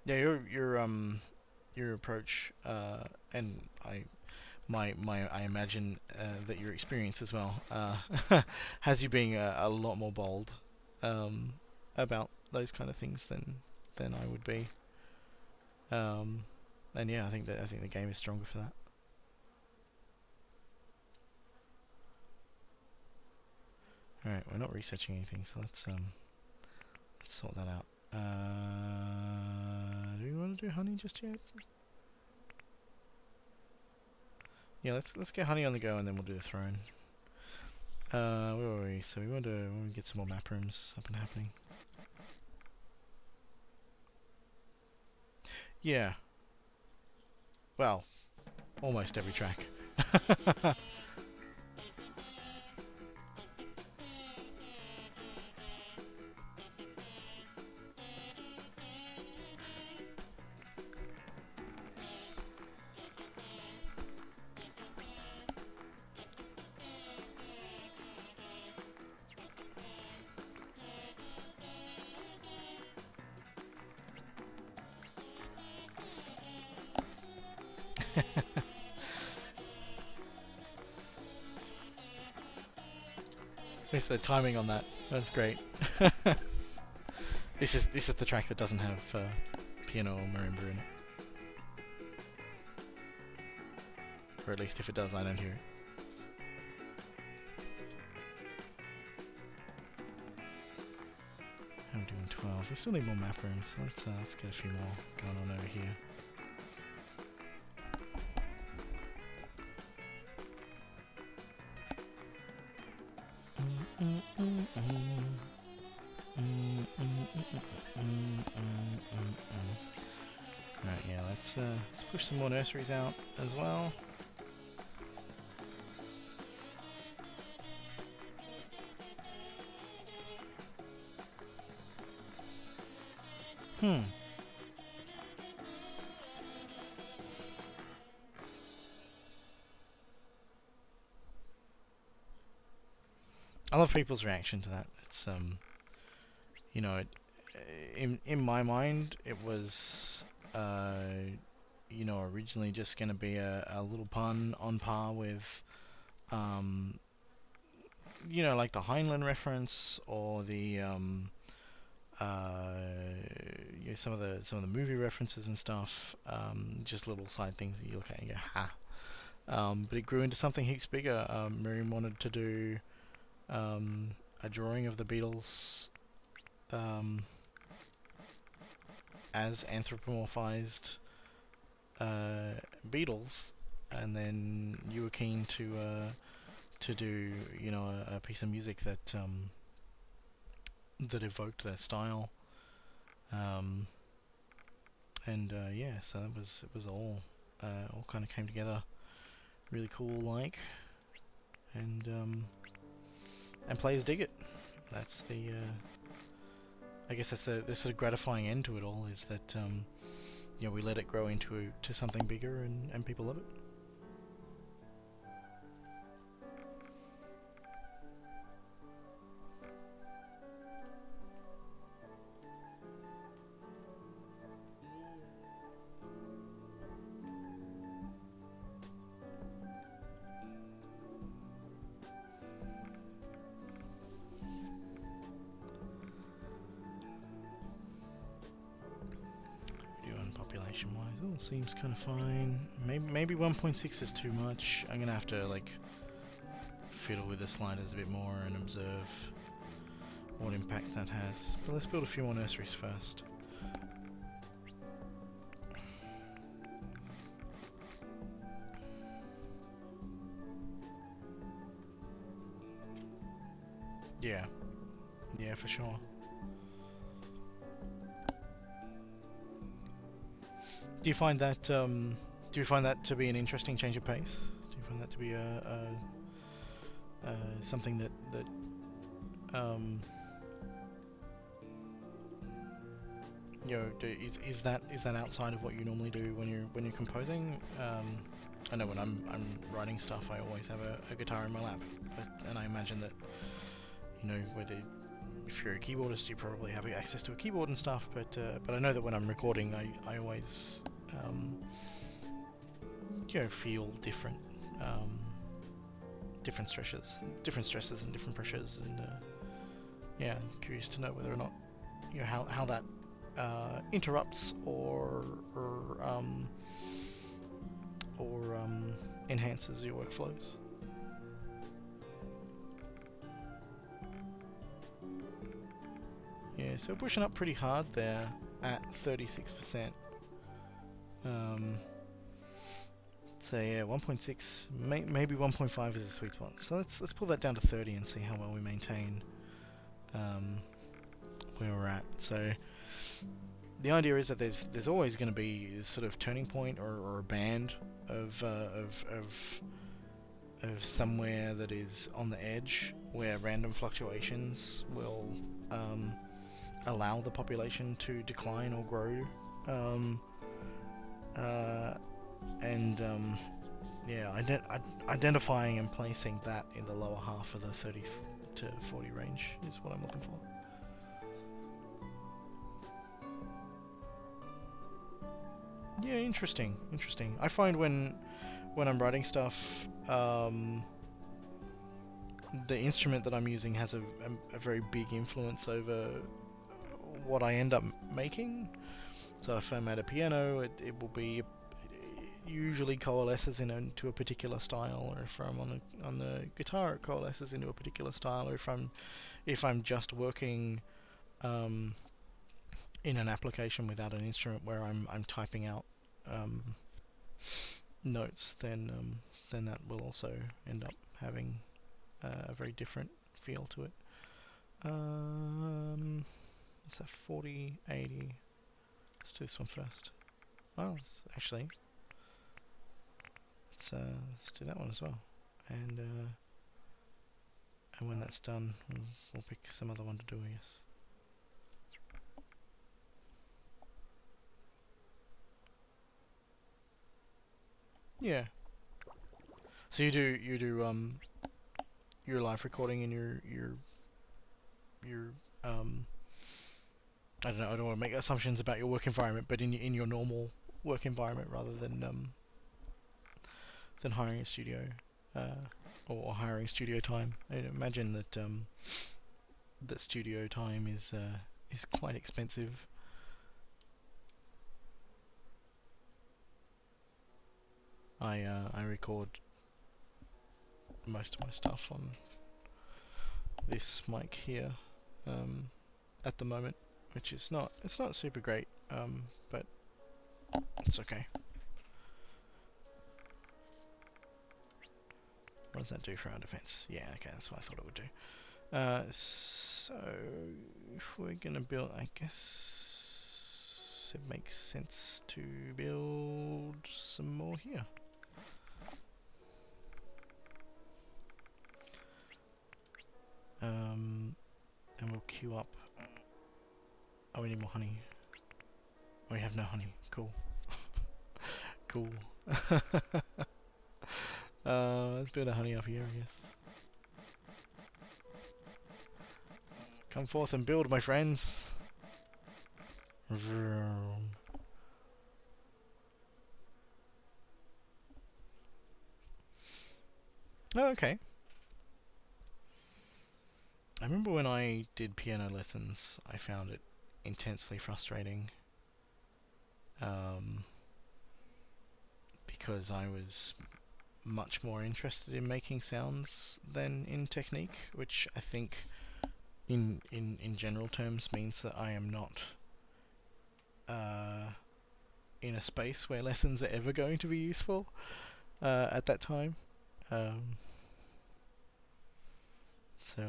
Yeah, your approach, and I imagine that your experience as well has you being a lot more bold about those kind of things than I would be. And yeah, I think the game is stronger for that. All right, we're not researching anything, so let's sort that out. Do we want to do honey just yet? Yeah, let's get honey on the go, and then we'll do the throne. Where were we? So we want to get some more map rooms up and happening. Yeah. Well, almost every track. It's the timing on that. That's great. This is the track that doesn't have piano or marimba in it. Or at least if it does, I don't hear it. I'm doing 12. We still need more map rooms, so let's get a few more going on over here. Right, yeah, let's push some more nurseries out as well. I love people's reaction to that. It's you know, in my mind, it was you know, originally just going to be a little pun on par with you know, like the Heinlein reference, or the some of the movie references and stuff, just little side things that you look at and go, ha. But it grew into something heaps bigger. Miriam wanted to do a drawing of the Beatles as anthropomorphized Beatles, and then you were keen to do a piece of music that that evoked their style, and yeah, so it was all kind of came together really cool, like, and players dig it. That's the I guess that's the sort of gratifying end to it all, is that we let it grow into something bigger, and people love it. Population-wise, all seems kind of fine. Maybe 1.6 is too much. I'm gonna have to like fiddle with the sliders a bit more and observe what impact that has. But let's build a few more nurseries first. Yeah, for sure. Do you find that to be an interesting change of pace? Do you find that to be something that is that outside of what you normally do when you're composing? I know when I'm writing stuff, I always have a guitar in my lap, and I imagine that whether if you're a keyboardist, you probably have access to a keyboard and stuff. But I know that when I'm recording, I always feel different stresses and different pressures, and yeah, I'm curious to know whether or not how that interrupts or enhances your workflows. Yeah, so we're pushing up pretty hard there at 36%. So yeah, 1.6, maybe 1.5 is a sweet spot. So let's pull that down to 30 and see how well we maintain where we're at. So the idea is that there's always going to be this sort of turning point or a band of somewhere that is on the edge where random fluctuations will allow the population to decline or grow, identifying and placing that in the lower half of the 30 to 40 range is what I'm looking for. Yeah, interesting. I find when I'm writing stuff, the instrument that I'm using has a very big influence over what I end up making. So if I'm at a piano, it will be usually coalesces into a particular style, or if I'm on the guitar, it coalesces into a particular style, or if I'm just working in an application without an instrument where I'm typing out notes, then that will also end up having a very different feel to it. What's that? 40, 80. Let's do this one first. Well, let's do that one as well. And when that's done, we'll pick some other one to do, I guess. Yeah. So you do your live recording in your I don't know. I don't want to make assumptions about your work environment, but in your normal work environment, rather than hiring a studio or hiring studio time. I imagine that that studio time is is quite expensive. I record most of my stuff on this mic here at the moment, which is it's not super great, but it's okay. What does that do for our defense? Yeah, okay, that's what I thought it would do. So if we're gonna build, I guess it makes sense to build some more here. And we'll queue up. Oh, we need more honey. We have no honey. Cool. Cool. Let's build a honey up here, I guess. Come forth and build, my friends. Oh, okay. I remember when I did piano lessons, I found it intensely frustrating. Because I was much more interested in making sounds than in technique, which I think in general terms means that I am not in a space where lessons are ever going to be useful at that time. So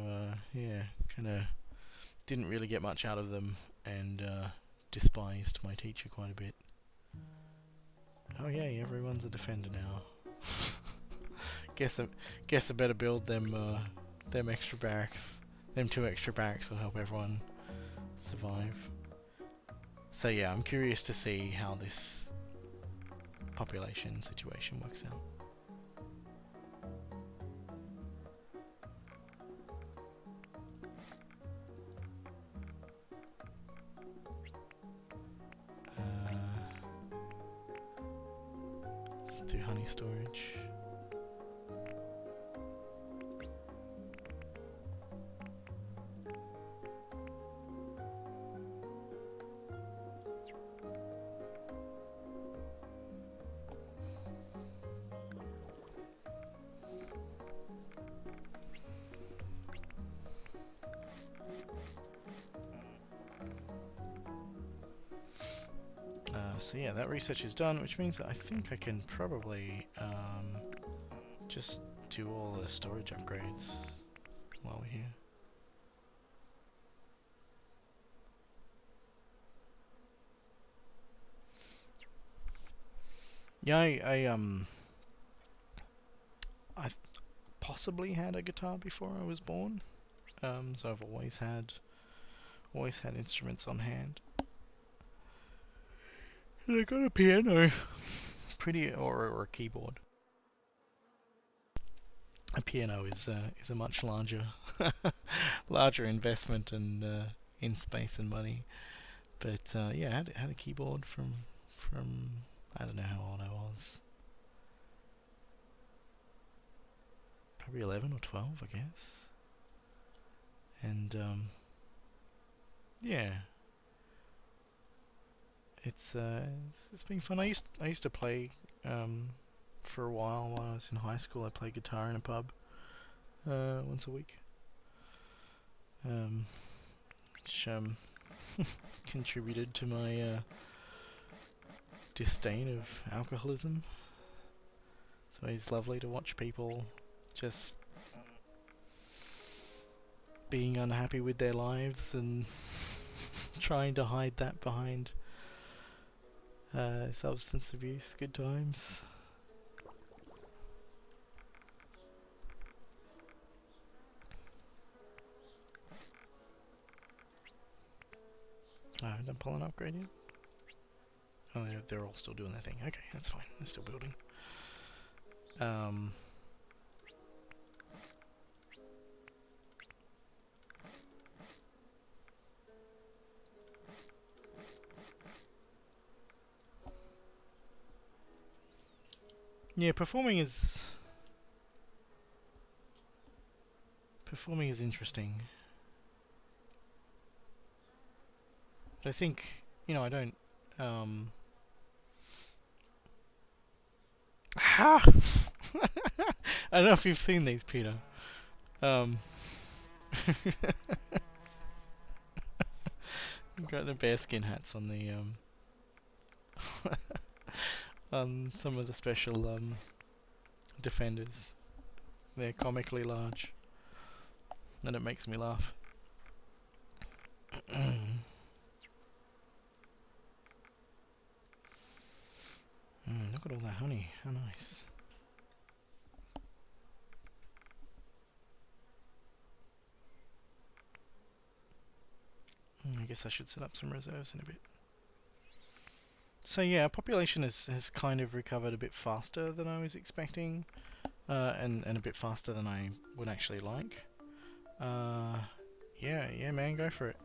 yeah, kind of didn't really get much out of them, and despised my teacher quite a bit. Oh yay, everyone's a defender now. Guess I better build them extra barracks. Them 2 extra barracks will help everyone survive. So yeah, I'm curious to see how this population situation works out. Let's do honey storage. So yeah, that research is done, which means that I think I can probably just do all the storage upgrades while we're here. Yeah, I possibly had a guitar before I was born, so I've always had instruments on hand. And I got a piano, or a keyboard. A piano is a much larger investment and in space and money. But yeah, I had a keyboard from I don't know how old I was. Probably 11 or 12, I guess. And yeah, it's been fun. I used to play for a while I was in high school. I played guitar in a pub once a week, which contributed to my disdain of alcoholism. So it's lovely to watch people just being unhappy with their lives and trying to hide that behind substance abuse. Good times. I haven't done pollen upgrade yet. Oh, they're all still doing their thing. Okay, that's fine. They're still building. Yeah, performing is interesting. But I think, you know, I don't... Ha! I don't know if you've seen these, Peter. You've got the bearskin hats on the on some of the special defenders. They're comically large, and it makes me laugh. Look at all that honey. How nice. I guess I should set up some reserves in a bit. So yeah, population has kind of recovered a bit faster than I was expecting, and a bit faster than I would actually like. Yeah, man, go for it.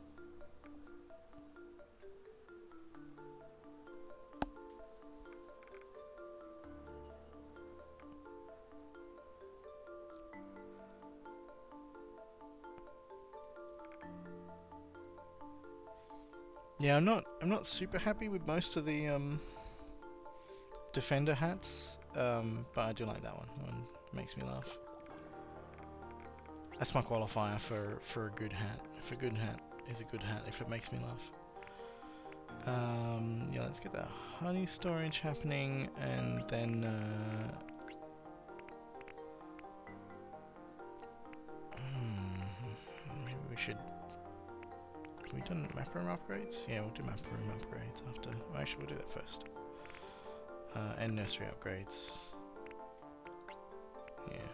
Yeah, I'm not super happy with most of the defender hats, but I do like that one. That one makes me laugh. That's my qualifier for a good hat. If a good hat is a good hat, if it makes me laugh. Yeah, let's get that honey storage happening, and then maybe we should. Have we done map room upgrades? Yeah, we'll do map room upgrades after. Well, actually, we'll do that first. And nursery upgrades. Yeah.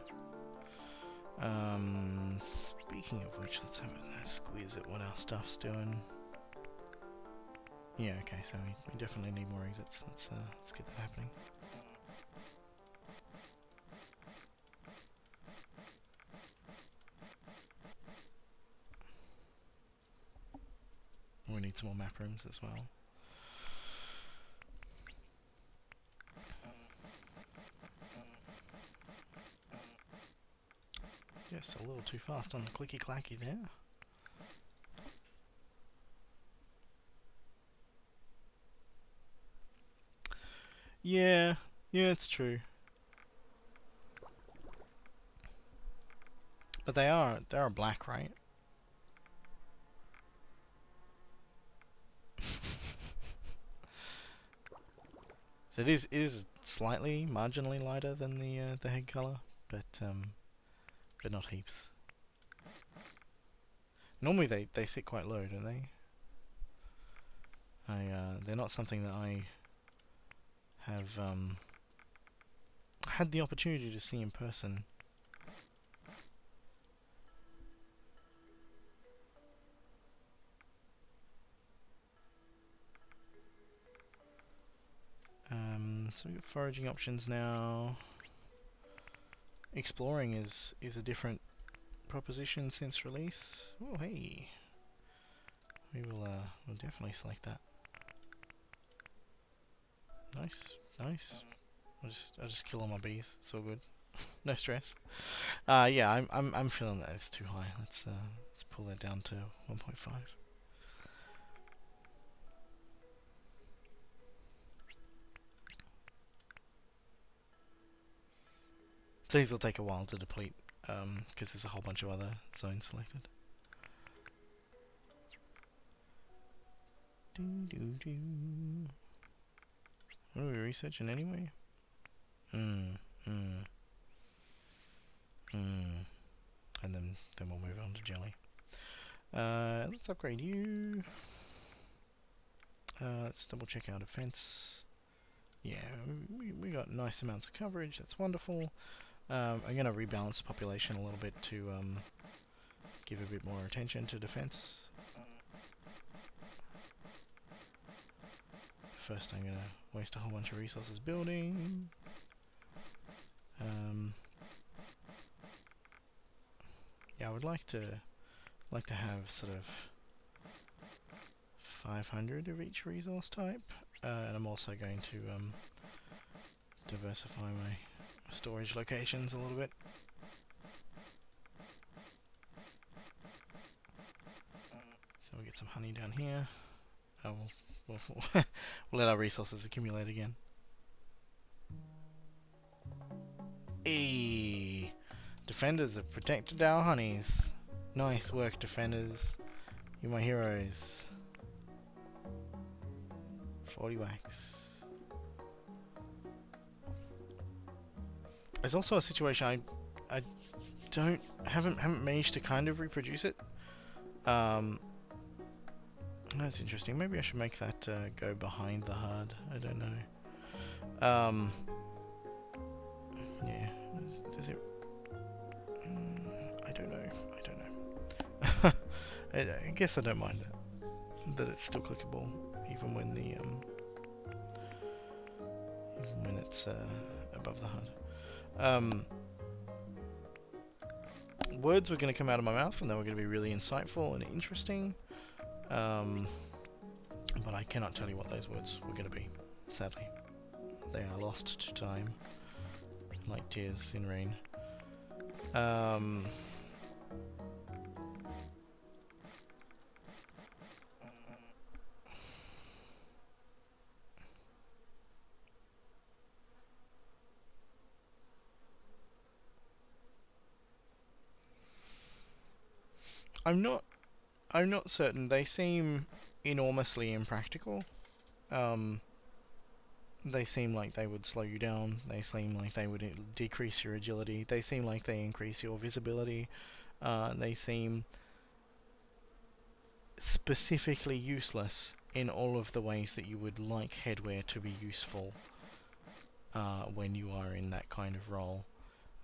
Speaking of which, let's have a squeeze at what our stuff's doing. Yeah, okay, so we definitely need more exits. Let's get that happening. We need some more map rooms as well. Just a little too fast on the clicky clacky there. Yeah, it's true. But they are black, right? So it is slightly, marginally lighter than the head color, but not heaps. Normally they sit quite low, don't they? They're not something that I have had the opportunity to see in person. So we've got foraging options now. Exploring is a different proposition since release. Oh hey, we'll definitely select that. Nice. I'll just kill all my bees. It's all good. No stress. Yeah, I'm feeling that it's too high. Let's pull that down to 1.5. So these will take a while to deplete, because there's a whole bunch of other zones selected. What are we researching anyway? And then we'll move on to jelly. Let's upgrade you. Let's double check our defense. Yeah, we got nice amounts of coverage. That's wonderful. I'm going to rebalance the population a little bit to give a bit more attention to defense. First, I'm going to waste a whole bunch of resources building. Yeah, I would like to have sort of 500 of each resource type, and I'm also going to diversify my storage locations a little bit. So we'll get some honey down here. we'll let our resources accumulate again. Eee. Defenders have protected our honeys. Nice work, defenders. You're my heroes. 40 wax. There's also a situation I haven't managed to kind of reproduce it. That's interesting. Maybe I should make that go behind the HUD. I don't know. Yeah. Does it? I don't know. I guess I don't mind that it's still clickable, even when the even when it's above the HUD. Words were going to come out of my mouth, and they were going to be really insightful and interesting. But I cannot tell you what those words were going to be. Sadly, they are lost to time, like tears in rain. I'm not certain. They seem enormously impractical. They seem like they would slow you down. They seem like they would decrease your agility. They seem like they increase your visibility. They seem specifically useless in all of the ways that you would like headwear to be useful when you are in that kind of role.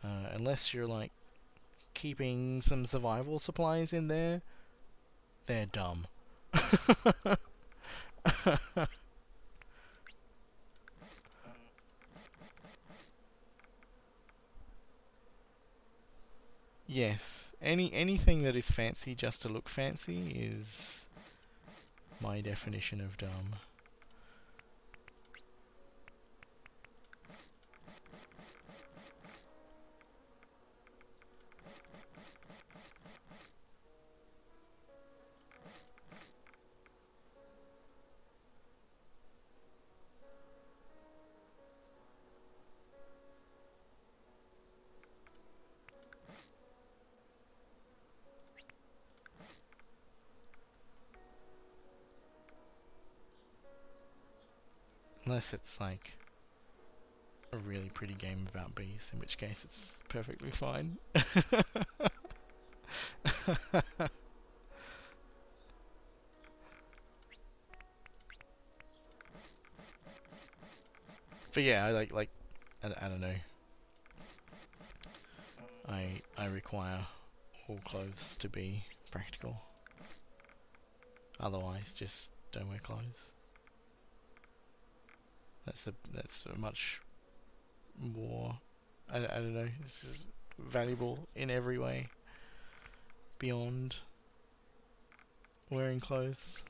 Unless you're like keeping some survival supplies in there, they're dumb. Yes, anything that is fancy just to look fancy is my definition of dumb. Unless it's like a really pretty game about bees, in which case it's perfectly fine. But yeah, I don't know. I require all clothes to be practical. Otherwise, just don't wear clothes. That's a much more. I don't know. This is valuable in every way beyond wearing clothes.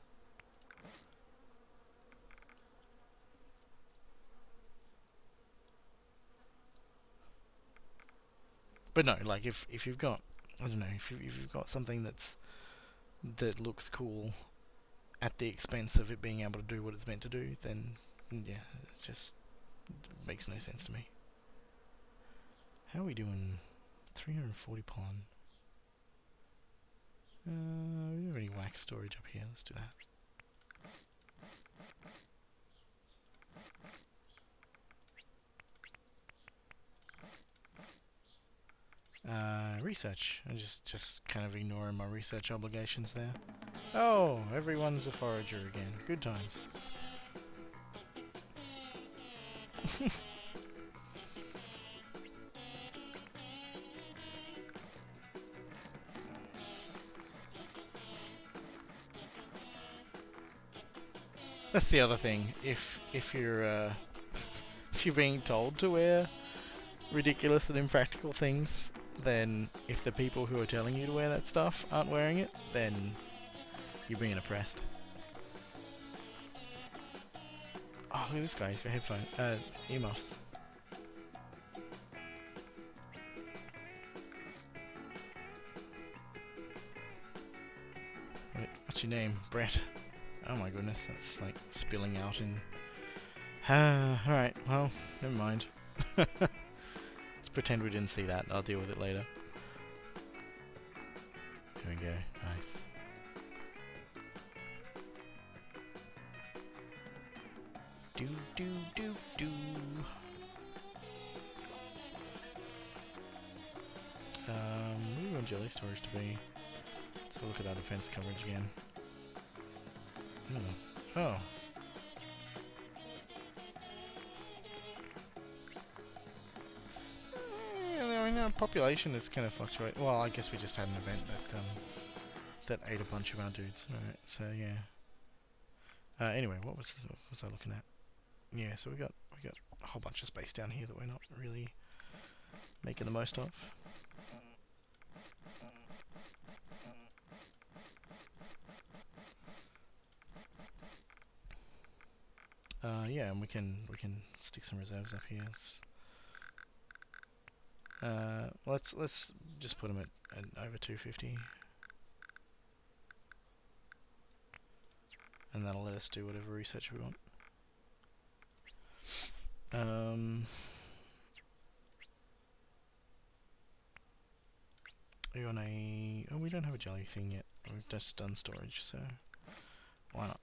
But no, like if you've got, I don't know, if you've got something that looks cool at the expense of it being able to do what it's meant to do, then yeah, it just makes no sense to me. How are we doing? 340 pollen. We don't have any wax storage up here. Let's do that. Research. I'm just kind of ignoring my research obligations there. Oh, everyone's a forager again. Good times. That's the other thing. If you're if you're being told to wear ridiculous and impractical things, then if the people who are telling you to wear that stuff aren't wearing it, then you're being oppressed. Oh, look at this guy. He's got headphones, earmuffs. Wait, what's your name? Brett. Oh my goodness, that's like spilling out in... Alright, well, never mind. Let's pretend we didn't see that. I'll deal with it later. There we go. Nice. Do do do do. Where do we want jelly storage to be? Let's have a look at our defense coverage again. Oh. I mean, our population is kind of fluctuating. Well, I guess we just had an event that ate a bunch of our dudes. Alright, so yeah. Anyway, what was I looking at? Yeah, so we got a whole bunch of space down here that we're not really making the most of. Yeah, and we can stick some reserves up here. Let's just put them at over 250, and that'll let us do whatever research we want. Are you on a... Oh, we don't have a jelly thing yet. We've just done storage, so why not?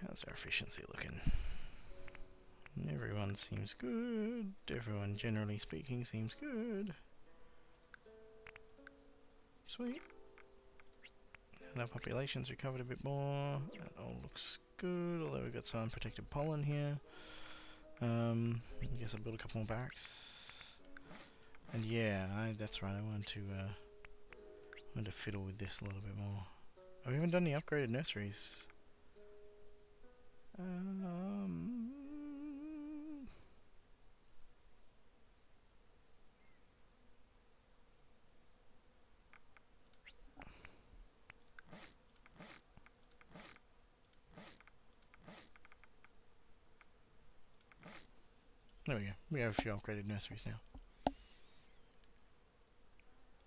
How's our efficiency looking? Everyone seems good. Everyone, generally speaking, seems good. Sweet. And our population's recovered a bit more. That all looks good, although we've got some unprotected pollen here. I guess I'll build a couple more barracks. And yeah, that's right, I wanted to fiddle with this a little bit more. Oh, we haven't done the upgraded nurseries. There we go. We have a few upgraded nurseries now.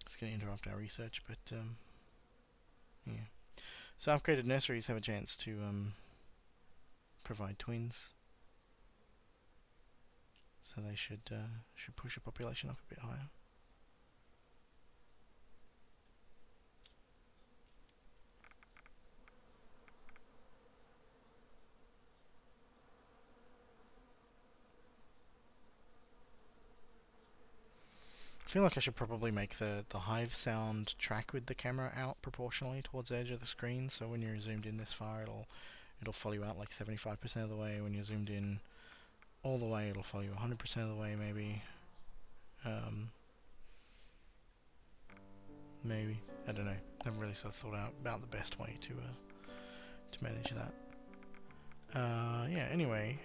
It's going to interrupt our research, but yeah. So upgraded nurseries have a chance to provide twins. So they should push the population up a bit higher. I feel like I should probably make the hive sound track with the camera out proportionally towards the edge of the screen, so when you're zoomed in this far it'll follow you out like 75% of the way. When you're zoomed in all the way, it'll follow you 100% of the way, maybe. Maybe. I don't know. I haven't really sort of thought out about the best way to manage that. Yeah, anyway.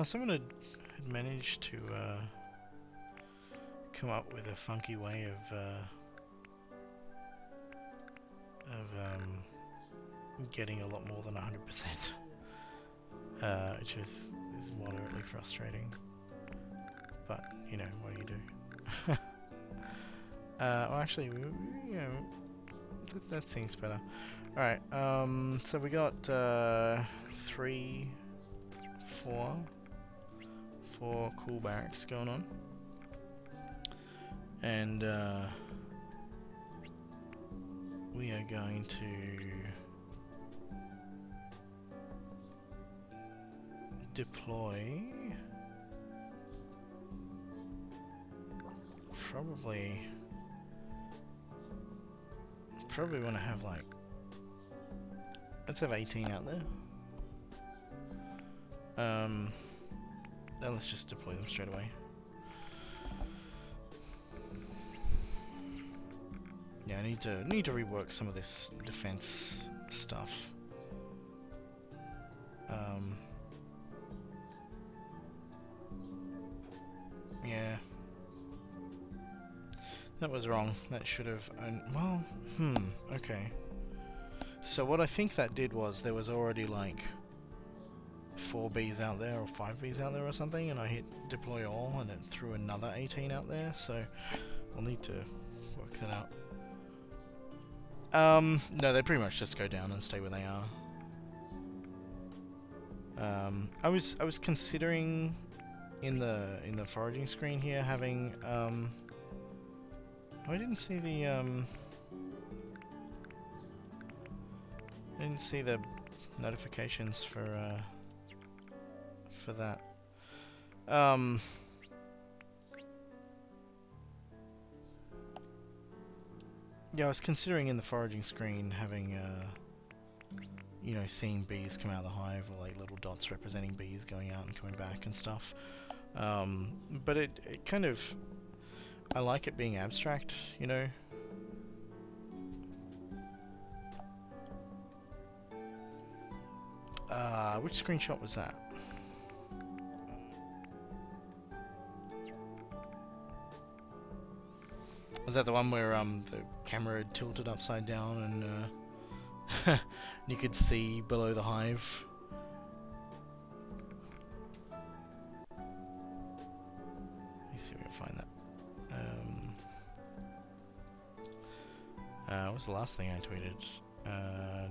Someone had managed to come up with a funky way of getting a lot more than 100%, which is moderately frustrating. But you know, what do you do? Well, actually, you know, that seems better. All right. So we got 4 cool barracks going on. And we are going to deploy probably want to have like, let's have 18 out there. Then let's just deploy them straight away. Yeah, I need to rework some of this defense stuff. Yeah. That was wrong. That should have... well, okay. So what I think that did was there was already like 4 bees out there or 5 bees out there or something, and I hit deploy all and it threw another 18 out there, so we'll need to work that out. No, they pretty much just go down and stay where they are. I was considering in the foraging screen here having oh, I didn't see the notifications for that. Yeah, I was considering in the foraging screen having you know, seeing bees come out of the hive, or like little dots representing bees going out and coming back and stuff. But it kind of, I like it being abstract, you know. Which screenshot was that? Was that the one where the camera had tilted upside down and you could see below the hive? Let me see if we can find that. What was the last thing I tweeted?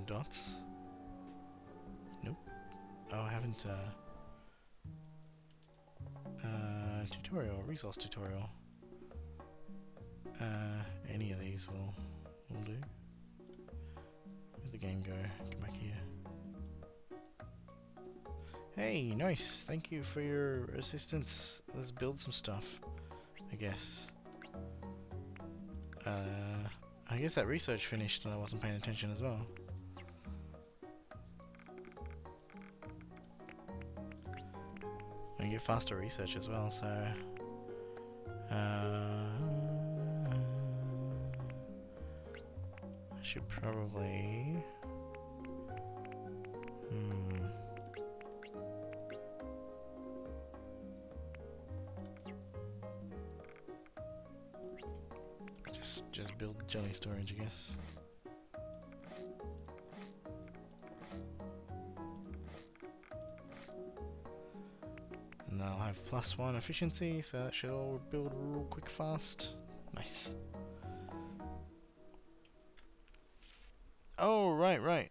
Dots? Nope. Oh, I haven't. Tutorial, resource tutorial. Any of these will do. Where'd the game go? Come back here. Hey, nice. Thank you for your assistance. Let's build some stuff, I guess. I guess that research finished and I wasn't paying attention as well. I get faster research as well, so... I should probably... Just build jelly storage, I guess. And I'll have +1 efficiency, so that should all build real quick fast. Nice. Oh, right.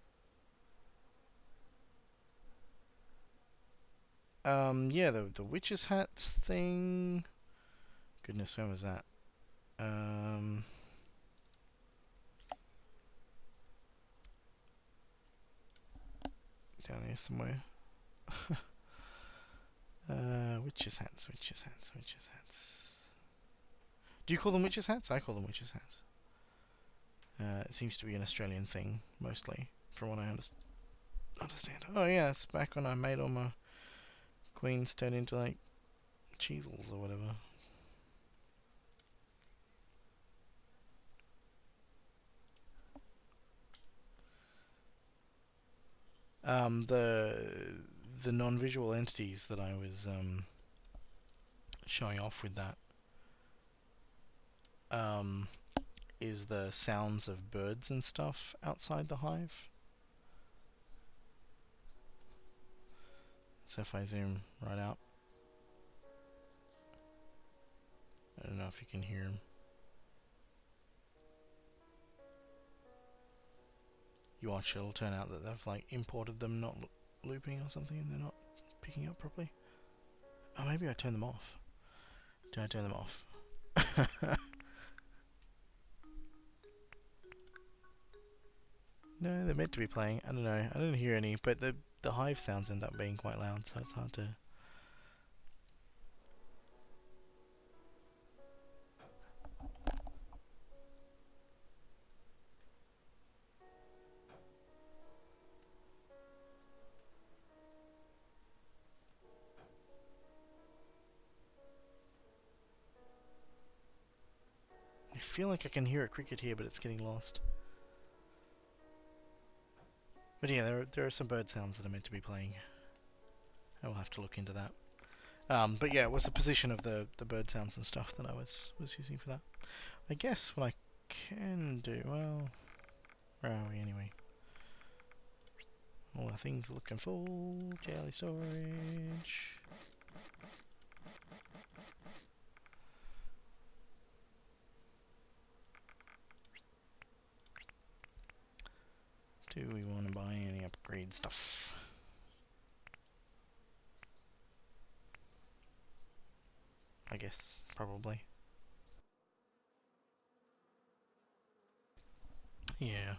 Yeah, the witch's hat thing. Goodness, when was that? Down here somewhere. Witch's hats. Do you call them witch's hats? I call them witch's hats. It seems to be an Australian thing, mostly, from what I understand. Oh yeah, it's back when I made all my queens turn into, like, cheesels or whatever. The non-visual entities that I was showing off with that is the sounds of birds and stuff outside the hive. So if I zoom right out, I don't know if you can hear them. You watch, it'll turn out that they've like imported them not looping or something and they're not picking up properly. Oh, maybe I turned them off. Did I turn them off? No, they're meant to be playing. I don't know. I didn't hear any, but the hive sounds end up being quite loud, so it's hard to... feel like I can hear a cricket here, but it's getting lost. But yeah, there are some bird sounds that are meant to be playing. I will have to look into that. But yeah, it was the position of the bird sounds and stuff that I was using for that. I guess what I can do, well, where are we anyway? All our things are looking full. Jelly storage. Do we want to buy any upgrade stuff? I guess, probably. Yeah.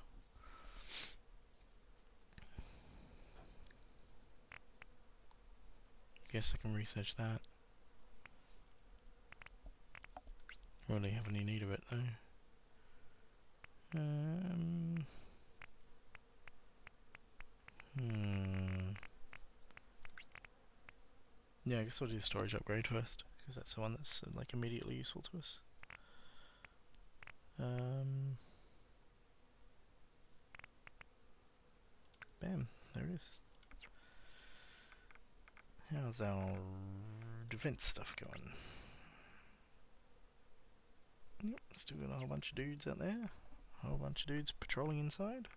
Guess I can research that. Really have any need of it though. Yeah, I guess we'll do the storage upgrade first, because that's the one that's like immediately useful to us. Bam, there it is. How's our defense stuff going? Yep, still got a whole bunch of dudes out there. A whole bunch of dudes patrolling inside.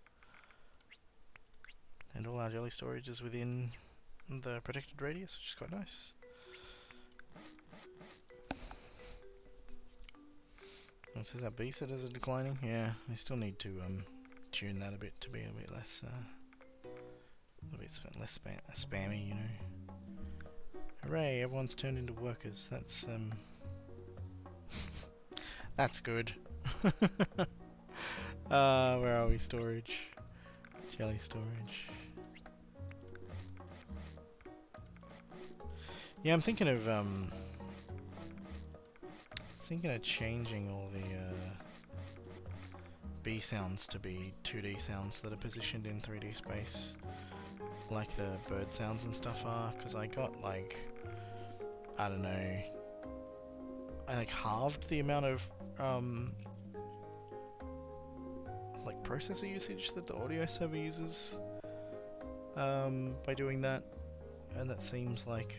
And all our jelly storage is within the protected radius, which is quite nice. Oh, it says our B setters are declining. Yeah, I still need to tune that a bit to be a bit less, less spammy, you know. Hooray! Everyone's turned into workers. That's that's good. Where are we? Storage, jelly storage. Yeah, I'm thinking of changing all the B sounds to be 2D sounds that are positioned in 3D space, like the bird sounds and stuff are. Because I got like, I don't know, I like halved the amount of like processor usage that the audio server uses by doing that, and that seems like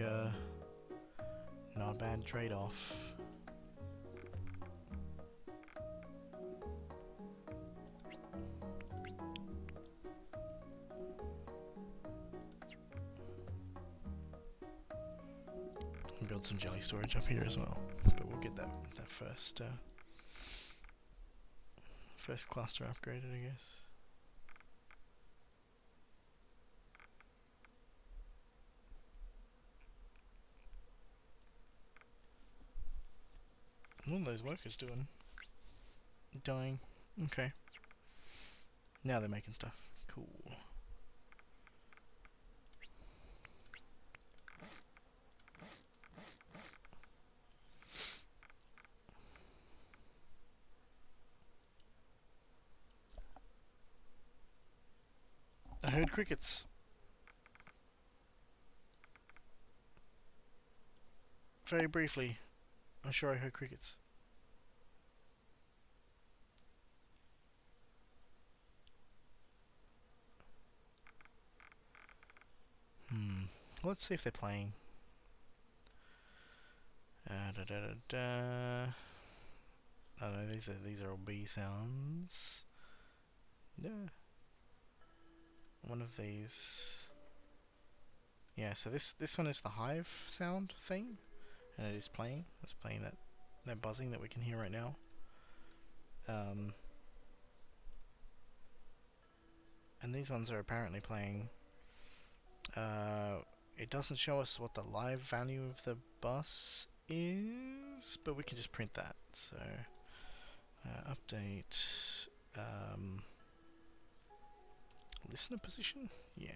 not a bad trade-off. Build some jelly storage up here as well, but we'll get that first first cluster upgraded, I guess. What are those workers doing? Dying. Okay. Now they're making stuff. Cool. I heard crickets. Very briefly. I'm sure I heard crickets. Let's see if they're playing. Da da da da. Oh no, these are all B sounds. Yeah. One of these. Yeah, so this one is the Hive sound thing, and it is playing. It's playing that buzzing that we can hear right now. And these ones are apparently playing. It doesn't show us what the live value of the bus is, but we can just print that. So update listener position. Yeah.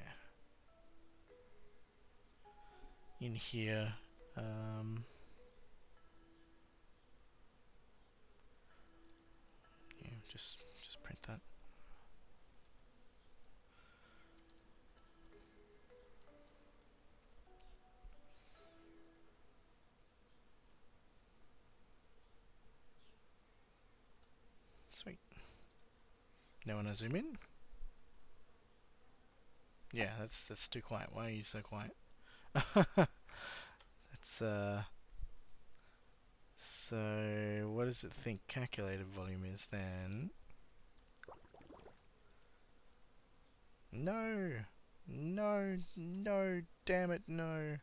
In here. Yeah, just print that. Sweet. Now when I zoom in, yeah, that's too quiet. Why are you so quiet? That's so what does it think calculated volume is then? No, no, no, damn it, no.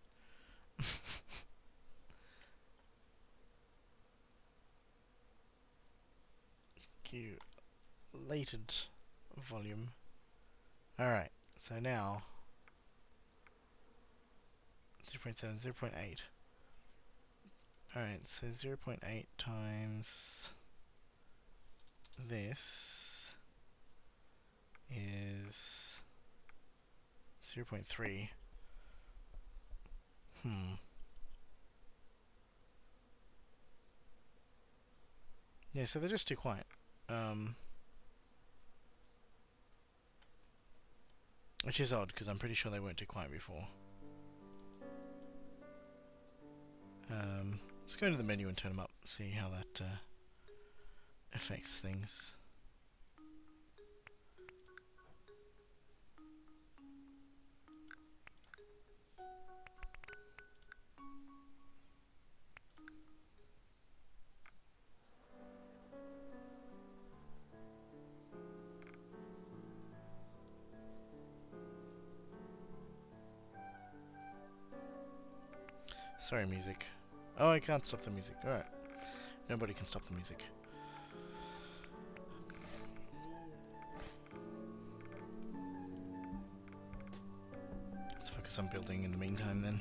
Calculated volume. Alright, so now 0.7, 0.8. Alright, so 0.8 times this is 0.3. Yeah, so they're just too quiet. Which is odd, because I'm pretty sure they weren't too quiet before. Let's go into the menu and turn them up, see how that affects things. Sorry, music. Oh, I can't stop the music. Alright. Nobody can stop the music. Let's focus on building in the meantime then.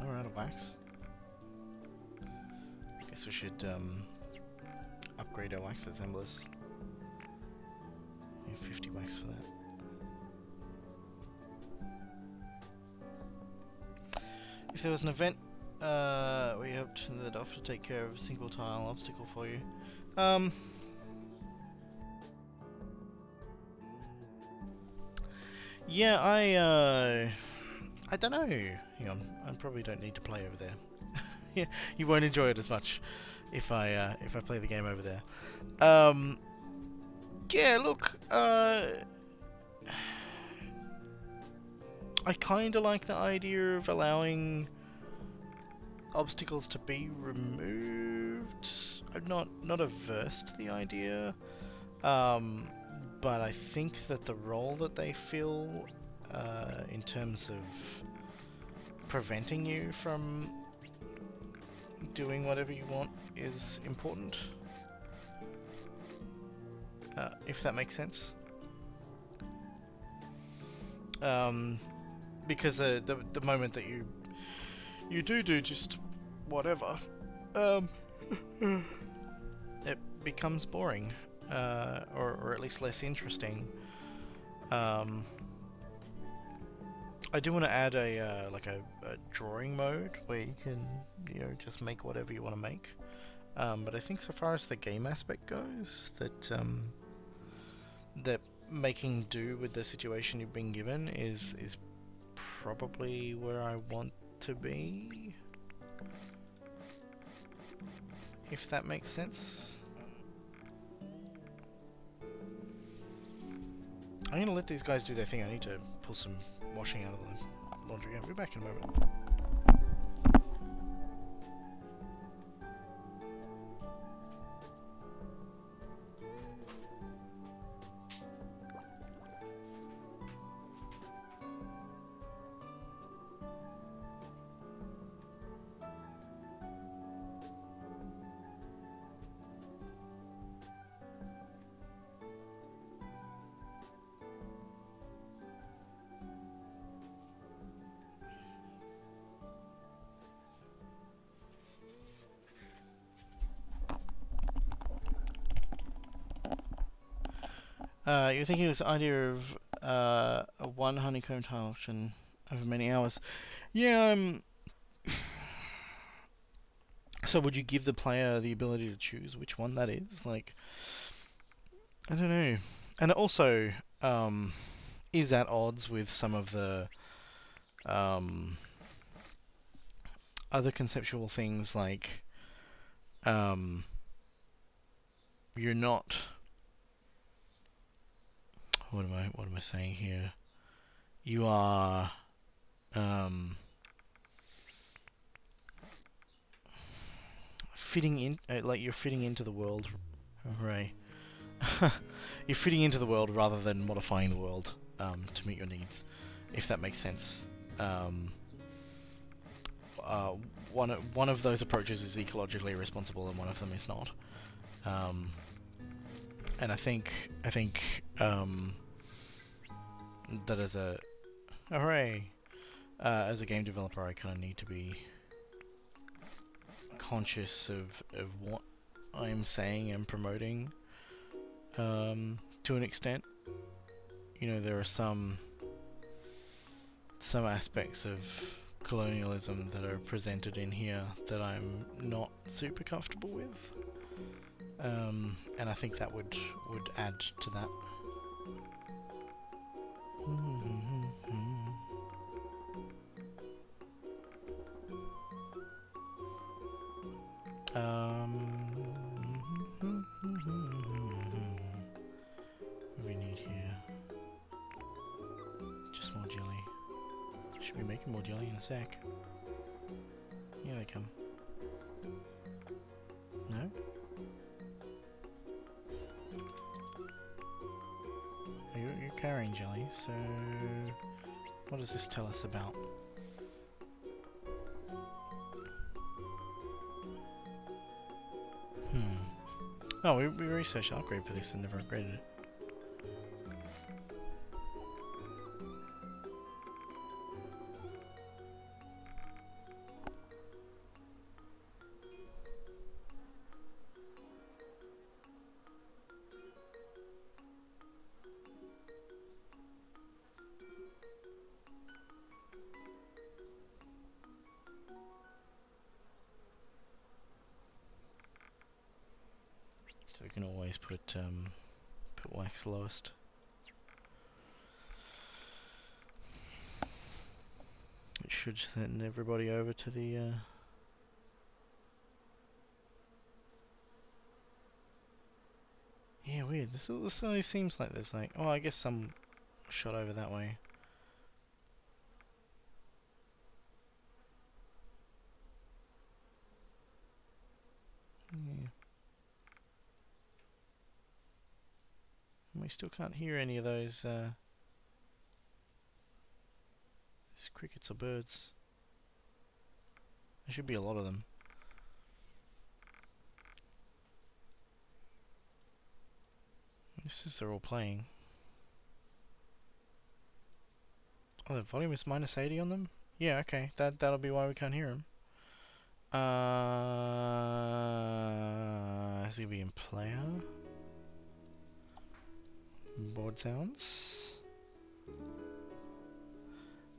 Oh, we're out of wax. Guess we should upgrade our wax assemblers. We have 50 wax for that. If there was an event, we hoped that off to take care of a single tile obstacle for you. Yeah, I don't know. Hang on, I probably don't need to play over there. Yeah, you won't enjoy it as much if I play the game over there. Yeah, look, I kind of like the idea of allowing obstacles to be removed. I'm not averse to the idea, but I think that the role that they fill in terms of preventing you from doing whatever you want is important. If that makes sense. Because the moment that you do just whatever, it becomes boring, or at least less interesting. I do want to add a like a drawing mode where you can just make whatever you want to make. But I think so far as the game aspect goes, that making do with the situation you've been given is probably where I want to be. If that makes sense. I'm gonna let these guys do their thing. I need to pull some washing out of the laundry. I'll be back in a moment. You're thinking of this idea of a one honeycomb tile option over many hours. Yeah, so would you give the player the ability to choose which one that is? Like, I don't know. And also, is at odds with some of the other conceptual things, like you're not. What am I saying here? You are fitting in, like you're fitting into the world. Hooray! You're fitting into the world rather than modifying the world to meet your needs, if that makes sense. One of those approaches is ecologically responsible, and one of them is not. And I think that as a as a game developer, I kind of need to be conscious of what I'm saying and promoting. To an extent, you know, there are some aspects of colonialism that are presented in here that I'm not super comfortable with, and I think that would add to that. What do we need here? Just more jelly. Should be making more jelly in a sec. Here they come. No? You're carrying jelly, so what does this tell us about? Oh, we researched an upgrade for this and never upgraded it. So we can always put wax lowest. Which should send everybody over to the yeah, weird. This only seems like there's like, oh, I guess some shot over that way. Yeah. We still can't hear any of those crickets or birds. There should be a lot of them. This is they're all playing. Oh, the volume is minus 80 on them? Yeah, okay. That'll be why we can't hear them. Is it gonna be in player? Board sounds.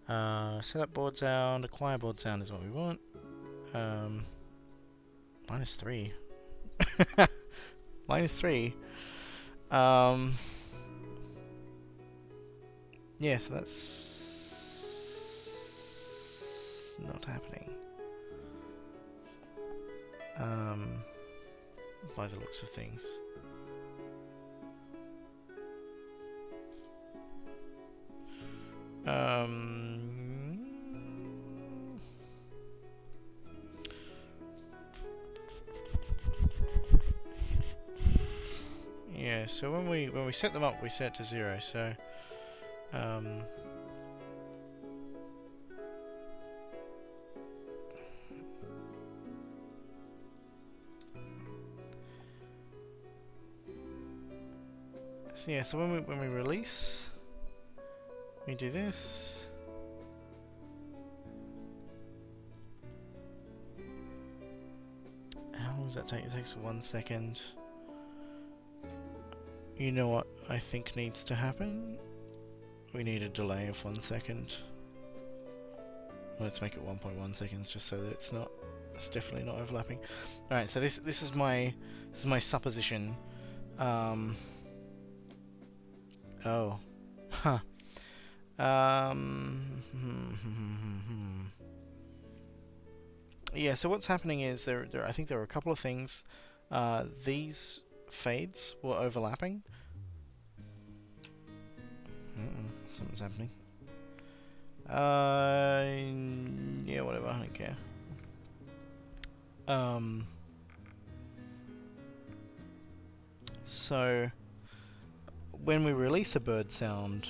Set up board sound, acquire board sound is what we want. Minus 3. Minus 3. Yeah, so that's not happening. By the looks of things. Yeah, so when we set them up, we set it to 0, so yeah, so when we release, we do this. How long does that take? It takes 1 second. You know what I think needs to happen? We need a delay of 1 second. Let's make it 1.1 seconds just so that it's definitely not overlapping. Alright, so this is my supposition. Oh. Huh. Yeah, so what's happening is I think there are a couple of things. These fades were overlapping. Something's happening. Yeah, whatever, I don't care. So when we release a bird sound,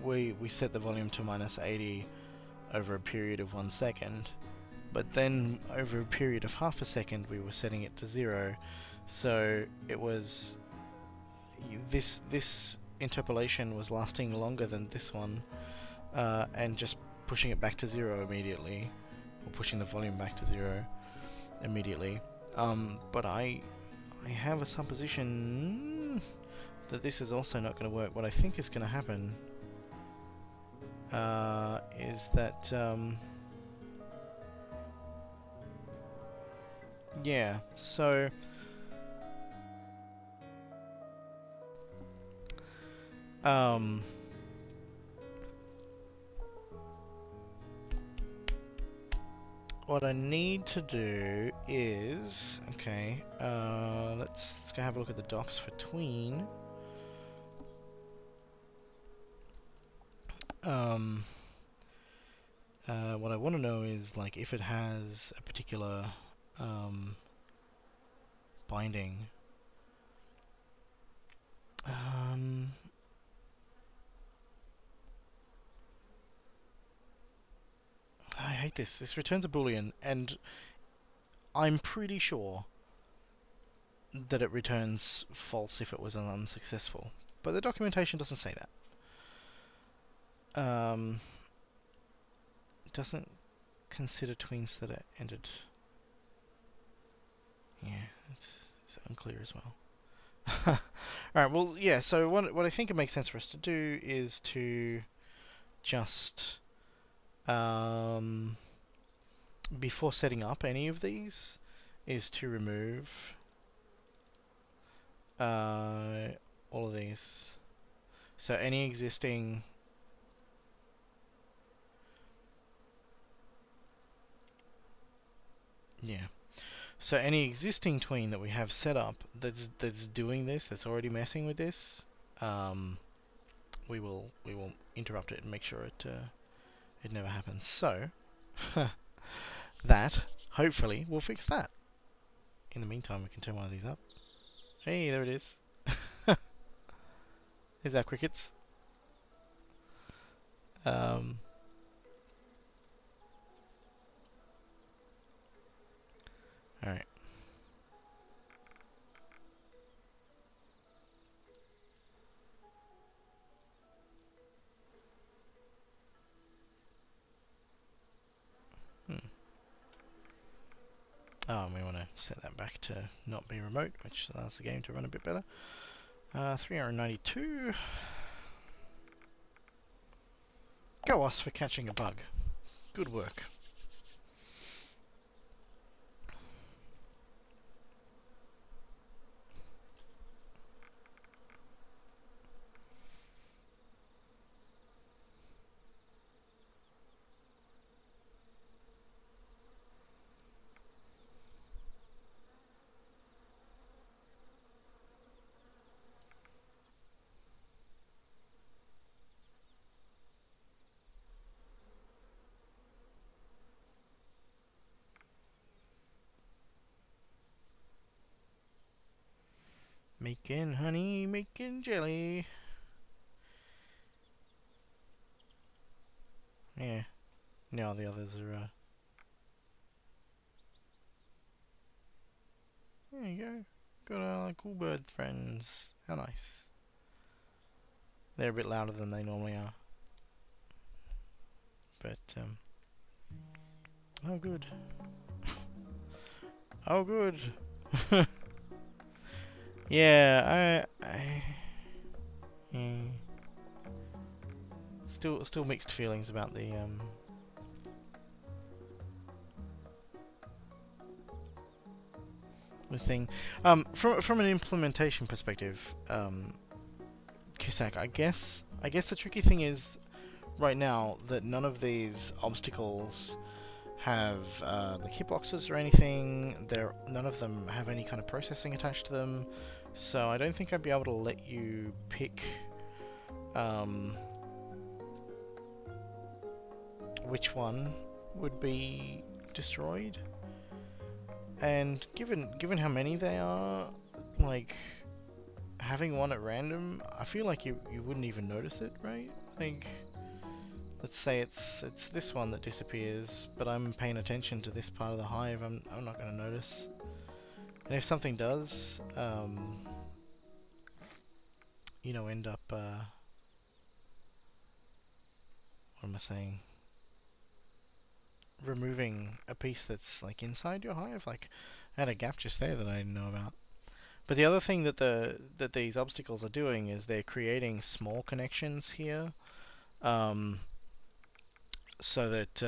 we set the volume to -80 over a period of 1 second, but then over a period of half a second we were setting it to 0, so it was this interpolation was lasting longer than this one, and just pushing it back to 0 immediately, or pushing the volume back to 0 immediately. But I have a supposition that this is also not going to work. What I think is going to happen is that yeah, so what I need to do is, okay, let's go have a look at the docs for tween. What I want to know is, like, if it has a particular binding. I hate this. This returns a boolean, and I'm pretty sure that it returns false if it was an unsuccessful. But the documentation doesn't say that. It doesn't consider tweens that are ended. Yeah, it's unclear as well. Alright, well, yeah, so what I think it makes sense for us to do is to just, before setting up any of these, is to remove all of these. So any existing so any existing tween that we have set up that's doing this, that's already messing with this, we will interrupt it and make sure it never happens. So that hopefully will fix that. In the meantime, we can turn one of these up. Hey, there it is. There's our crickets. Alright. Oh, and we want to set that back to not be remote, which allows the game to run a bit better. 392. Go us for catching a bug. Good work. Making honey, making jelly. Yeah. Now the others are, there you go. Got our cool bird friends. How nice. They're a bit louder than they normally are. But, oh good. Oh good. Yeah, still mixed feelings about the thing. From an implementation perspective, Kisak, I guess the tricky thing is right now that none of these obstacles have like hitboxes or anything. None of them have any kind of processing attached to them, so I don't think I'd be able to let you pick which one would be destroyed. And given how many they are, like having one at random, I feel like you wouldn't even notice it, right? Like, let's say it's this one that disappears, but I'm paying attention to this part of the hive. I'm not going to notice. And if something does, you know, end up what am I saying? Removing a piece that's like inside your hive. Like, I had a gap just there that I didn't know about. But the other thing that these obstacles are doing is they're creating small connections here, so that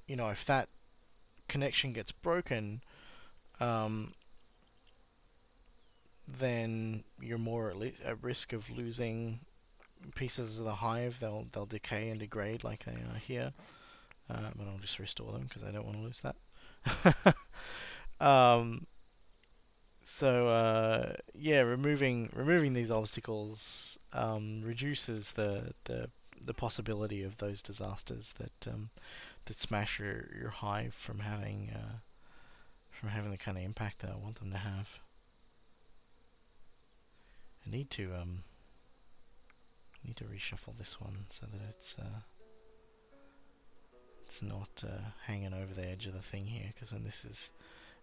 you know, if that connection gets broken, then you're more at risk of losing pieces of the hive. They'll decay and degrade like they are here. But I'll just restore them because I don't want to lose that. Yeah, removing these obstacles reduces the possibility of those disasters that smash your hive from having the kind of impact that I want them to have. I need to reshuffle this one so that it's not hanging over the edge of the thing here, because when this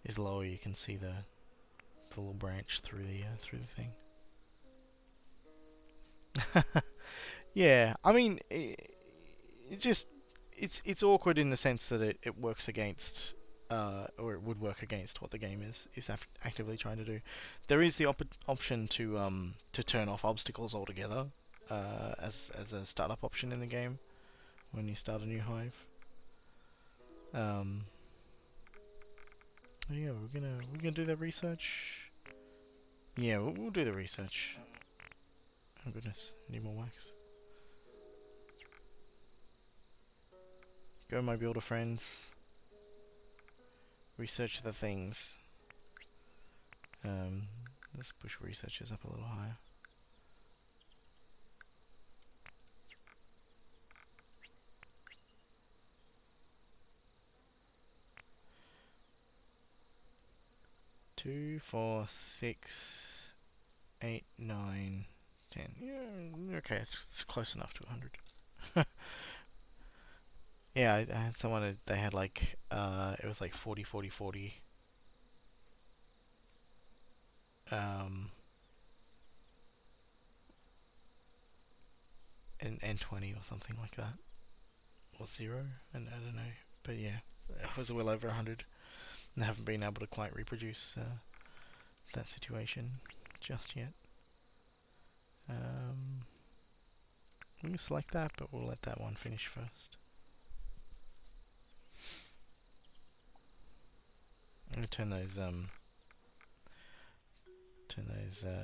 is lower, you can see the little branch through the thing. Yeah, I mean, it's awkward in the sense that it works against, or it would work against what the game is actively trying to do. There is the option to turn off obstacles altogether, as a startup option in the game when you start a new hive. Yeah, we're gonna do the research. Yeah, we'll do the research. Oh goodness, need more wax. Go, my builder friends. Research the things. Let's push researchers up a little higher. Two, 4, 6, 8, 9, 10. Yeah, okay, it's close enough to 100. Yeah, I had someone, they had like, it was like 40, 40, 40. And 20 or something like that. Or 0, and I don't know. But yeah, it was well over 100. And I haven't been able to quite reproduce that situation just yet. We can select that, but we'll let that one finish first. I'm gonna turn those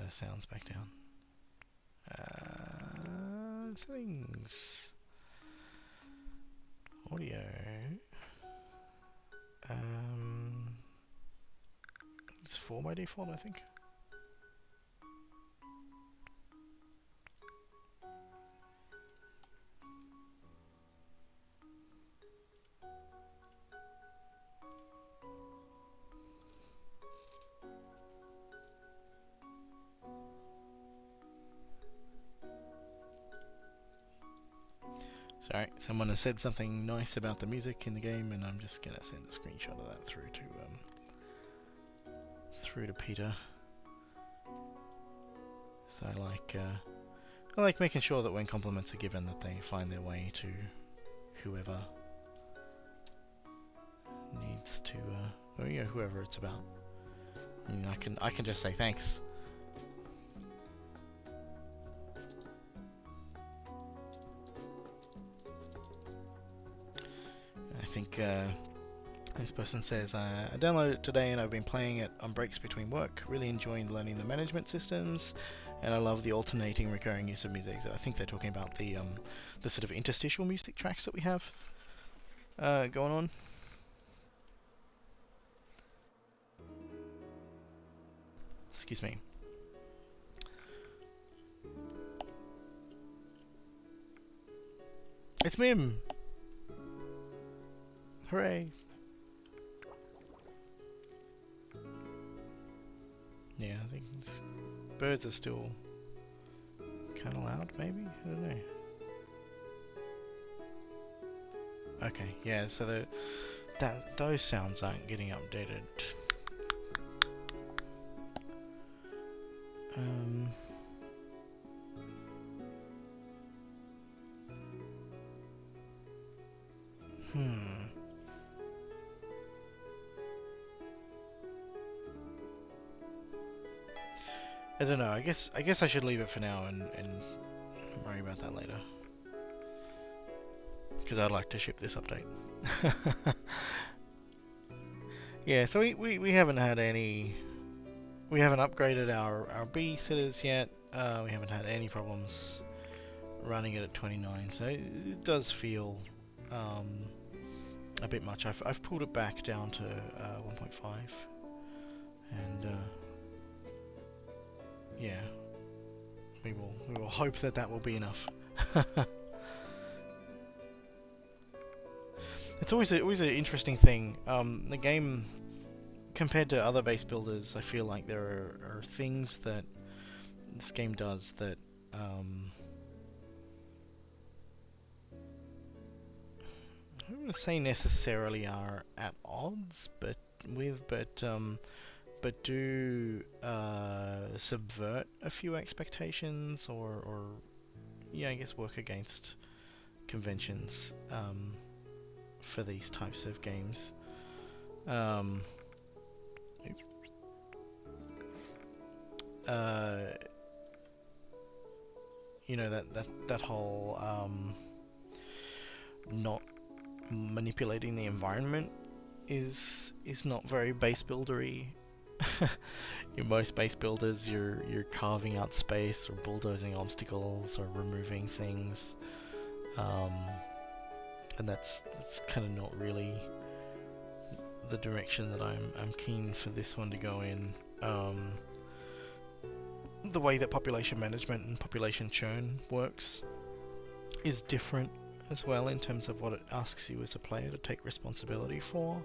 sounds back down. Settings, audio. It's 4 by default, I think. Sorry, someone has said something nice about the music in the game, and I'm just gonna send a screenshot of that through to Peter. So I like making sure that when compliments are given, that they find their way to whoever needs to, or yeah, whoever it's about. And I can just say thanks. I think this person says, I downloaded it today and I've been playing it on breaks between work, really enjoying learning the management systems And I love the alternating recurring use of music. So I think they're talking about the sort of interstitial music tracks that we have going on. Excuse me. It's Mim! Hooray! Yeah, I think birds are still kind of loud, maybe? I don't know. Okay, yeah, so those sounds aren't getting updated. I don't know. I guess I should leave it for now and worry about that later. Because I'd like to ship this update. Yeah, so we haven't had any. We haven't upgraded our bee sitters yet. We haven't had any problems running it at 29. So it does feel a bit much. I've pulled it back down to 1.5, and yeah, we will hope that will be enough. It's always an interesting thing. The game, compared to other base builders, I feel like there are things that this game does that I don't want to say necessarily are at odds, but do subvert a few expectations, or yeah, I guess work against conventions for these types of games. You know, that whole not manipulating the environment is not very base buildery. In most base builders, you're carving out space or bulldozing obstacles or removing things, and that's kind of not really the direction that I'm keen for this one to go in. The way that population management and population churn works is different as well in terms of what it asks you as a player to take responsibility for.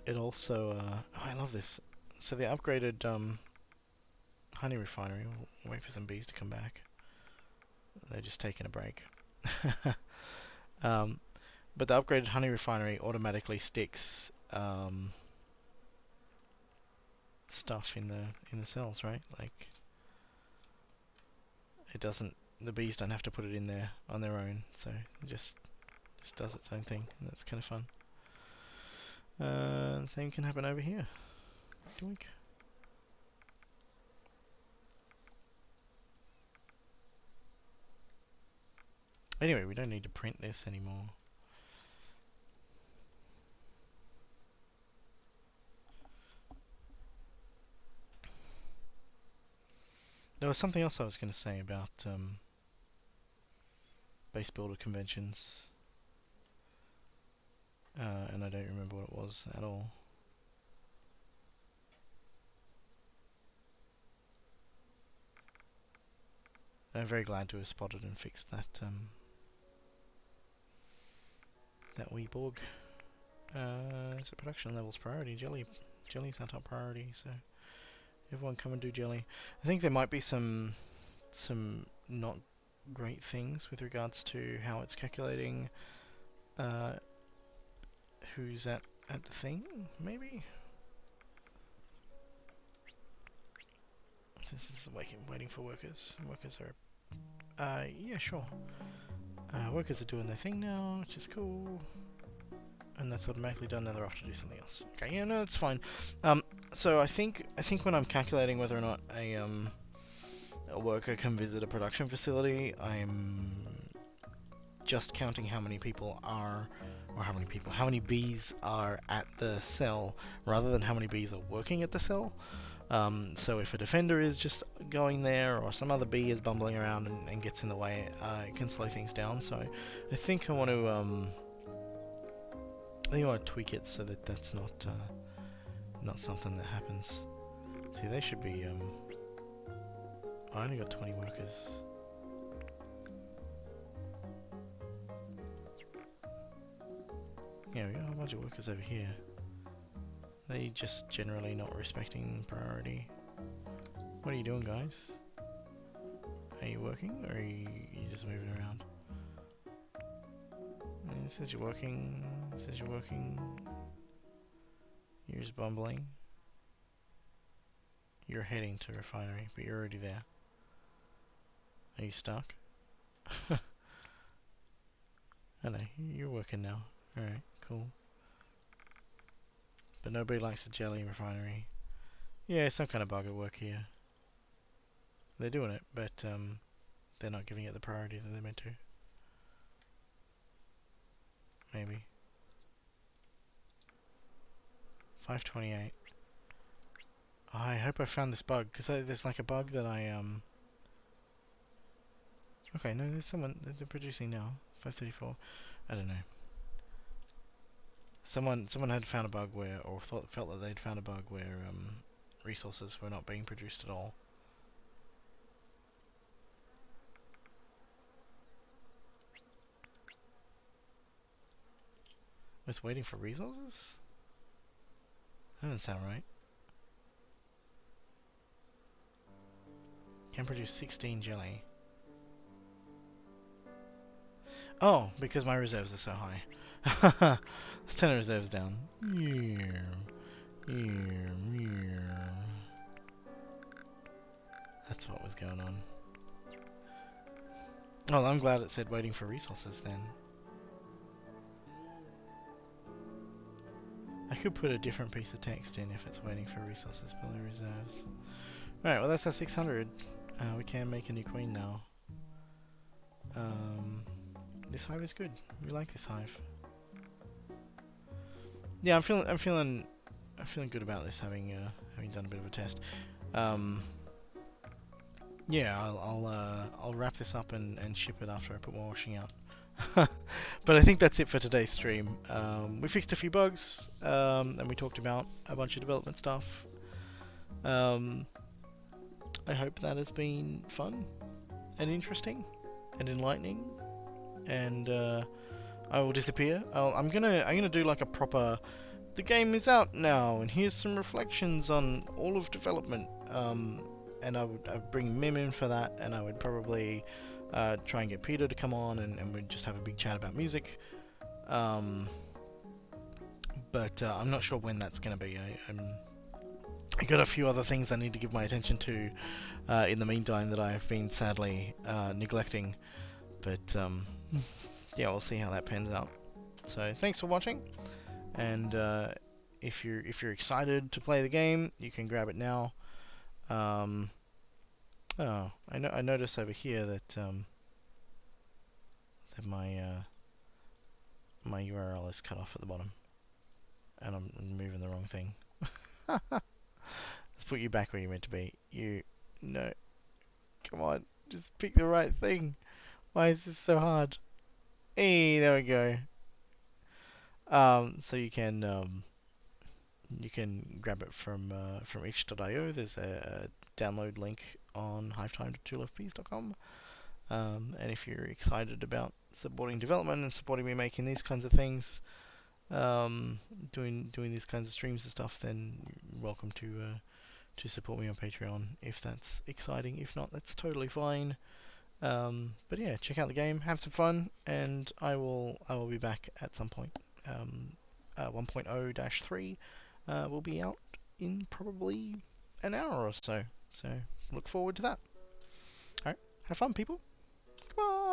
It also, I love this. So they upgraded honey refinery. We'll wait for some bees to come back. They're just taking a break. But the upgraded honey refinery automatically sticks stuff in the cells, right? Like, it doesn't. The bees don't have to put it in there on their own, so it just does its own thing. And that's kind of fun. The same can happen over here. Doink. Anyway, we don't need to print this anymore. There was something else I was going to say about base builder conventions, and I don't remember what it was at all. I'm very glad to have spotted and fixed that that wee bug. So production levels priority. Jelly's our top priority, so everyone come and do jelly. I think there might be some not great things with regards to how it's calculating who's at the thing, maybe? This is waiting for workers. Workers are... yeah, sure. Workers are doing their thing now, which is cool. And that's automatically done, now they're off to do something else. Okay, yeah, no, that's fine. So I think when I'm calculating whether or not a worker can visit a production facility, I'm just counting how many people are, or how many bees are at the cell, rather than how many bees are working at the cell. So if a defender is just going there, or some other bee is bumbling around and gets in the way, it can slow things down. So I think I want to tweak it so that that's not something that happens. See, they should be. I only got 20 workers. Yeah, we got a whole bunch of workers over here. They just generally not respecting priority. What are you doing, guys? Are you working, or are you just moving around? It says you're working. It says you're working. You're just bumbling. You're heading to refinery, but you're already there. Are you stuck? I know, you're working now. Alright, cool. But nobody likes the jelly refinery. Yeah, some kind of bug at work here. They're doing it, but they're not giving it the priority that they're meant to. Maybe. 528. Oh, I hope I found this bug, because there's like a bug that I Okay, no, there's someone, they're producing now. 534. I don't know. Someone had found a bug where, or felt that they'd found a bug where resources were not being produced at all. It's waiting for resources? That doesn't sound right. Can produce 16 jelly. Oh, because my reserves are so high. Let's turn the reserves down. That's what was going on. Oh, I'm glad it said waiting for resources then. I could put a different piece of text in if it's waiting for resources below reserves. Alright, well that's our 600. We can make a new queen now. This hive is good. We like this hive. Yeah, I'm feeling good about this, having done a bit of a test. Yeah, I'll wrap this up and ship it after I put more washing out. But I think that's it for today's stream. We fixed a few bugs, and we talked about a bunch of development stuff. I hope that has been fun and interesting and enlightening. And I will disappear. I'm gonna do like a proper. The game is out now, and here's some reflections on all of development. And I'd bring Mim in for that, and I would probably try and get Peter to come on, and we'd just have a big chat about music. But I'm not sure when that's gonna be. I got a few other things I need to give my attention to in the meantime that I have been sadly neglecting. But yeah, we'll see how that pans out. So thanks for watching, and if you're excited to play the game, you can grab it now. Oh, I notice over here that that my URL is cut off at the bottom, and I'm moving the wrong thing. Let's put you back where you're meant to be. No, come on, just pick the right thing. Why is this so hard? Hey, there we go. So you can grab it from itch.io. There's a download link on hivetime.2leftbees.com. And if you're excited about supporting development and supporting me making these kinds of things, doing these kinds of streams and stuff, then you're welcome to support me on Patreon if that's exciting. If not, that's totally fine. But yeah, check out the game, have some fun, and I will be back at some point. 1.0-3 will be out in probably an hour or so. So look forward to that. Alright, have fun, people. Goodbye.